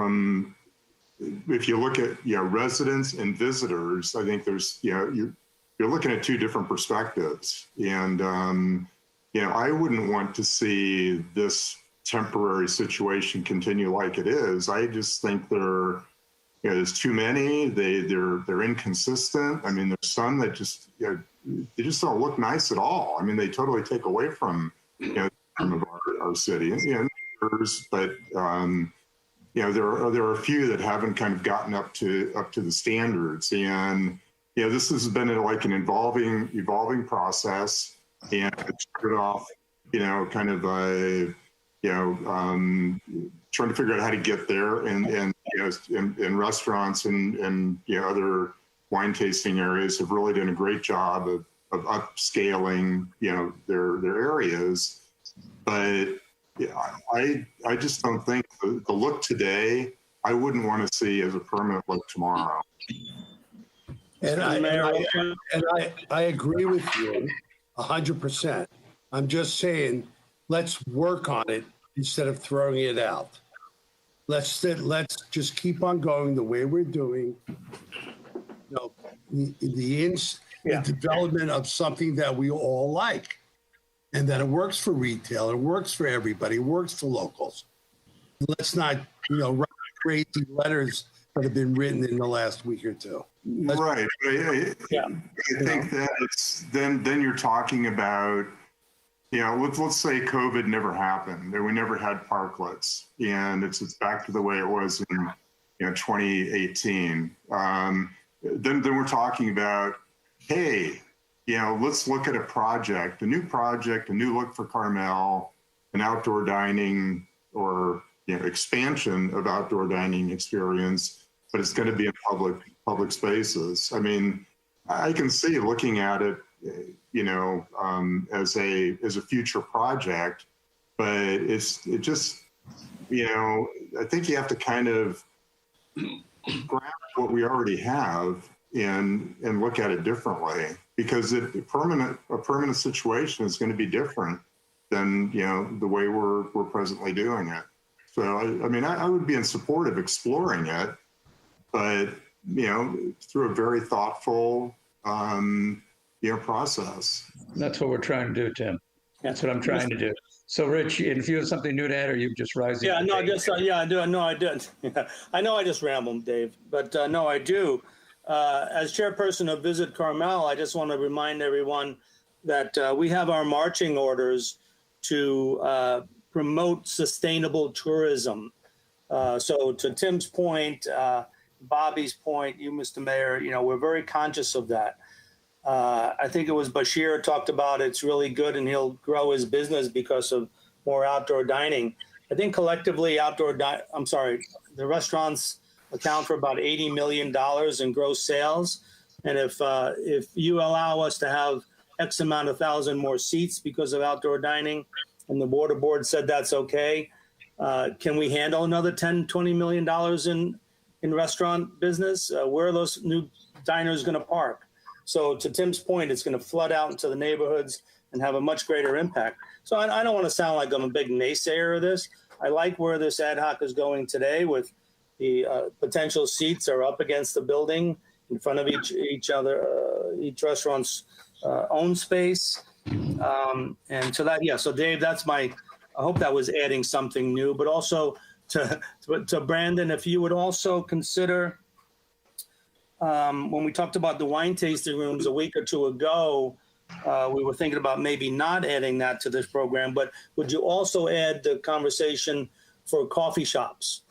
you look at, residents and visitors, I think there's, you're looking at two different perspectives. And, I wouldn't want to see this temporary situation continue like it is. I just think there's too many, they're inconsistent. There's some that just, they just don't look nice at all. They totally take away from, some of our city, but, there are a few that haven't kind of gotten up to the standards, and this has been like an evolving process, and it started off, kind of trying to figure out how to get there, and in restaurants and other wine tasting areas have really done a great job of upscaling their areas, but. Yeah, I just don't think the look today, I wouldn't want to see as a permanent look tomorrow. And I agree with you 100%. I'm just saying, let's work on it instead of throwing it out. Let's just keep on going the way we're doing. The development of something that we all like. And that it works for retail, it works for everybody, it works for locals. Let's not, write crazy letters that have been written in the last week or two. Right. I think that it's then you're talking about, let's say COVID never happened, and we never had parklets, and it's back to the way it was in 2018. Then we're talking about, hey. Let's look at a new look for Carmel, an outdoor dining or expansion of outdoor dining experience, but it's going to be in public spaces. I can see looking at it, as a future project, but I think you have to kind of grab what we already have and look at it differently. Because a permanent situation is going to be different than the way we're presently doing it. So I would be in support of exploring it, but through a very thoughtful process. That's what we're trying to do, Tim. That's what I'm trying to do. So, Rich, if you have something new to add, or you just rising? Yeah, no, just I do. No, I did. I know I just rambled, Dave, but no, I do. As chairperson of Visit Carmel, I just want to remind everyone that we have our marching orders to promote sustainable tourism. So, to Tim's point, Bobby's point, you, Mr. Mayor, we're very conscious of that. I think it was Bashir talked about it's really good and he'll grow his business because of more outdoor dining. I think collectively the restaurants account for about $80 million in gross sales. And if you allow us to have X amount of thousand more seats because of outdoor dining, and the water board said that's okay, can we handle another $10, $20 million in restaurant business? Where are those new diners going to park? So to Tim's point, it's going to flood out into the neighborhoods and have a much greater impact. So I don't want to sound like I'm a big naysayer of this. I like where this ad hoc is going today with the potential seats are up against the building in front of each restaurant's own space. And so so Dave, I hope that was adding something new, but also to Brandon, if you would also consider, when we talked about the wine tasting rooms a week or two ago, we were thinking about maybe not adding that to this program, but would you also add the conversation for coffee shops?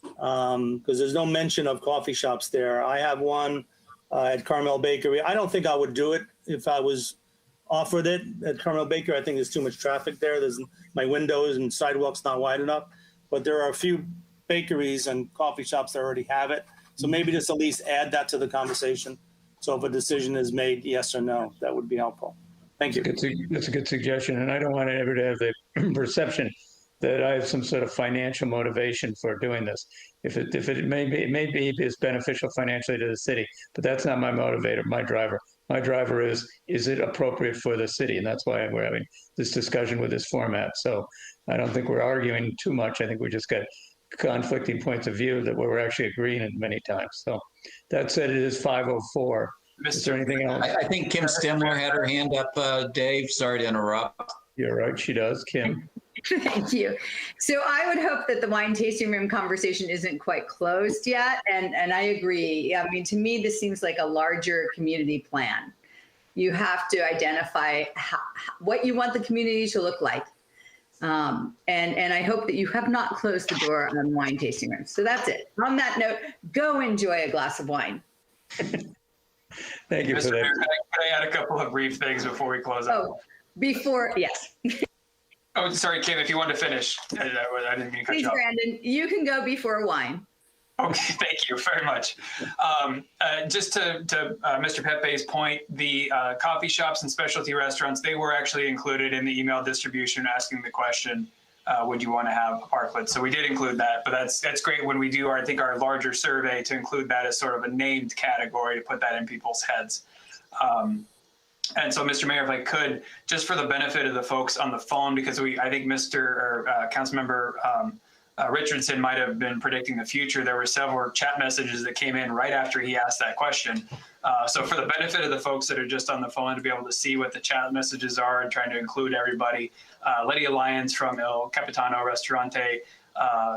Because there's no mention of coffee shops there. I have one at Carmel Bakery. I don't think I would do it if I was offered it at Carmel Bakery. I think there's too much traffic there. My windows and sidewalks not wide enough. But there are a few bakeries and coffee shops that already have it. So maybe just at least add that to the conversation. So if a decision is made, yes or no, that would be helpful. Thank you. That's a good suggestion. And I don't want ever to have the perception that I have some sort of financial motivation for doing this. If it may be it's beneficial financially to the city, but that's not my motivator, my driver. My driver is it appropriate for the city? And that's why we're having this discussion with this format. So I don't think we're arguing too much. I think we just got conflicting points of view that we're actually agreeing in many times. So that said, it is 5:04. Is there anything else? I think Kim Stemler had her hand up, Dave. Sorry to interrupt. You're right, she does. Kim? Thank you. So I would hope that the wine tasting room conversation isn't quite closed yet. And I agree. I mean, to me, this seems like a larger community plan. You have to identify what you want the community to look like. And I hope that you have not closed the door on wine tasting rooms. So that's it. On that note, go enjoy a glass of wine. Thank you for that. Mayor, can I add a couple of brief things before we close out? Yes. Oh, sorry, Kim, if you want to finish. I didn't mean to cut Please, you off. Brandon, you can go before wine. Okay, thank you very much. Just to Mr. Pepe's point, the coffee shops and specialty restaurants, they were actually included in the email distribution asking the question, would you want to have parklets? So we did include that, but that's great when we do our larger survey to include that as sort of a named category to put that in people's heads. And so, Mr. Mayor, if I could, just for the benefit of the folks on the phone, because I think Councilmember Richardson might have been predicting the future. There were several chat messages that came in right after he asked that question. So for the benefit of the folks that are just on the phone to be able to see what the chat messages are and trying to include everybody, Lydia Lyons from El Capitano Restaurante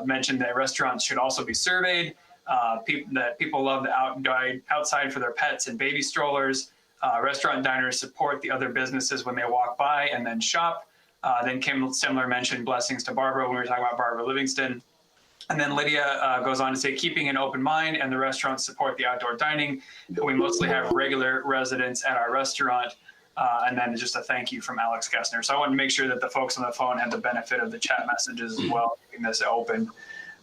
mentioned that restaurants should also be surveyed, that people love the outside for their pets and baby strollers. Restaurant diners support the other businesses when they walk by and then shop. Then Kim Stemler mentioned blessings to Barbara when we were talking about Barbara Livingston. And then Lydia goes on to say, keeping an open mind and the restaurants support the outdoor dining. We mostly have regular residents at our restaurant. And then just a thank you from Alex Kessner. So I wanted to make sure that the folks on the phone had the benefit of the chat messages as well, keeping this open.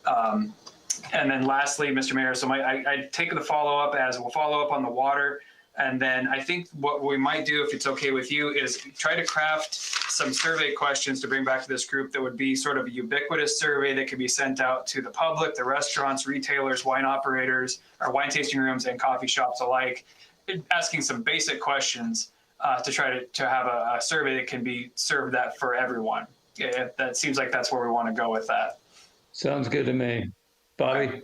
And then lastly, Mr. Mayor, so I take the follow-up as we'll follow up on the water. And then I think what we might do, if it's okay with you, is try to craft some survey questions to bring back to this group that would be sort of a ubiquitous survey that could be sent out to the public, the restaurants, retailers, wine operators, or wine tasting rooms and coffee shops alike, asking some basic questions to try to have a survey that can be served that for everyone. That seems like that's where we want to go with that. Sounds good to me. Bobby?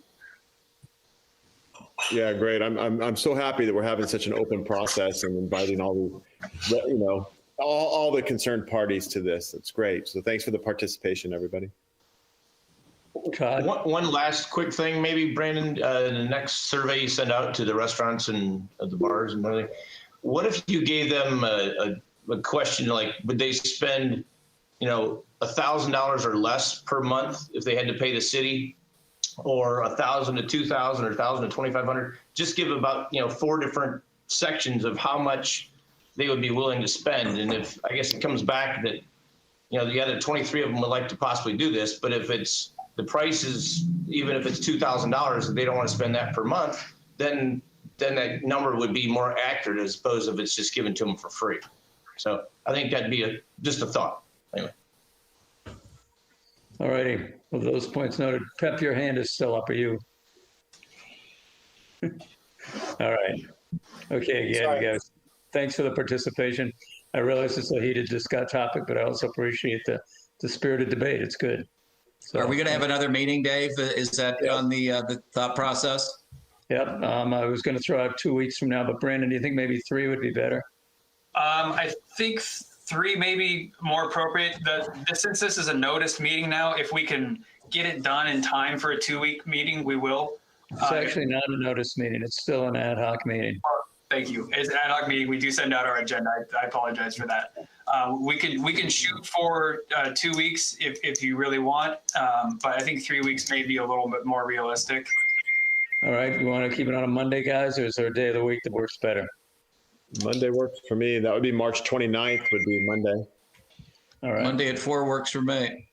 Yeah, great. I'm so happy that we're having such an open process and inviting all the, all the concerned parties to this. It's great. So thanks for the participation, everybody. One last quick thing, maybe Brandon, the next survey you send out to the restaurants and the bars and everything, what if you gave them a question like, would they spend, $1,000 or less per month if they had to pay the city, or $1,000 to $2,000 or $1,000 to $2,500? Just give about 4 different sections of how much they would be willing to spend. And if I guess it comes back that the other 23 of them would like to possibly do this, but if it's the price is, even if it's $2,000, if they don't want to spend that per month, then that number would be more accurate as opposed if it's just given to them for free. So I think that'd be just a thought. Anyway. All righty. Well, those points noted. Pep, your hand is still up. Are you? All right. Okay, again, guys, thanks for the participation. I realize it's a heated topic, but I also appreciate the spirited debate. It's good. So, are we going to have another meeting, Dave? Is that on the thought process? Yep. I was going to throw out 2 weeks from now, but Brandon, do you think maybe 3 would be better? I think 3 may be more appropriate. Since this is a noticed meeting now, if we can get it done in time for a 2-week meeting, we will. It's actually not a noticed meeting. It's still an ad hoc meeting. Thank you. It's an ad hoc meeting. We do send out our agenda. I apologize for that. We can shoot for 2 weeks if you really want, but I think 3 weeks may be a little bit more realistic. All right. You want to keep it on a Monday, guys, or is there a day of the week that works better? Monday works for me. That would be March 29th would be Monday. All right. Monday at 4 works for me.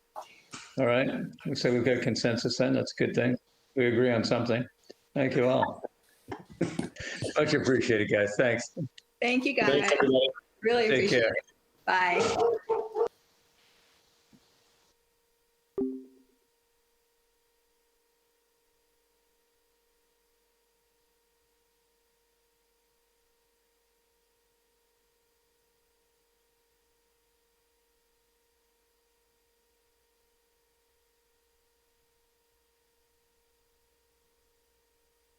All right. Looks like we've got consensus then. That's a good thing. We agree on something. Thank you all. Much appreciated, guys. Thanks. Thank you, guys. Thanks, everybody. Really Take appreciate care. it. Bye.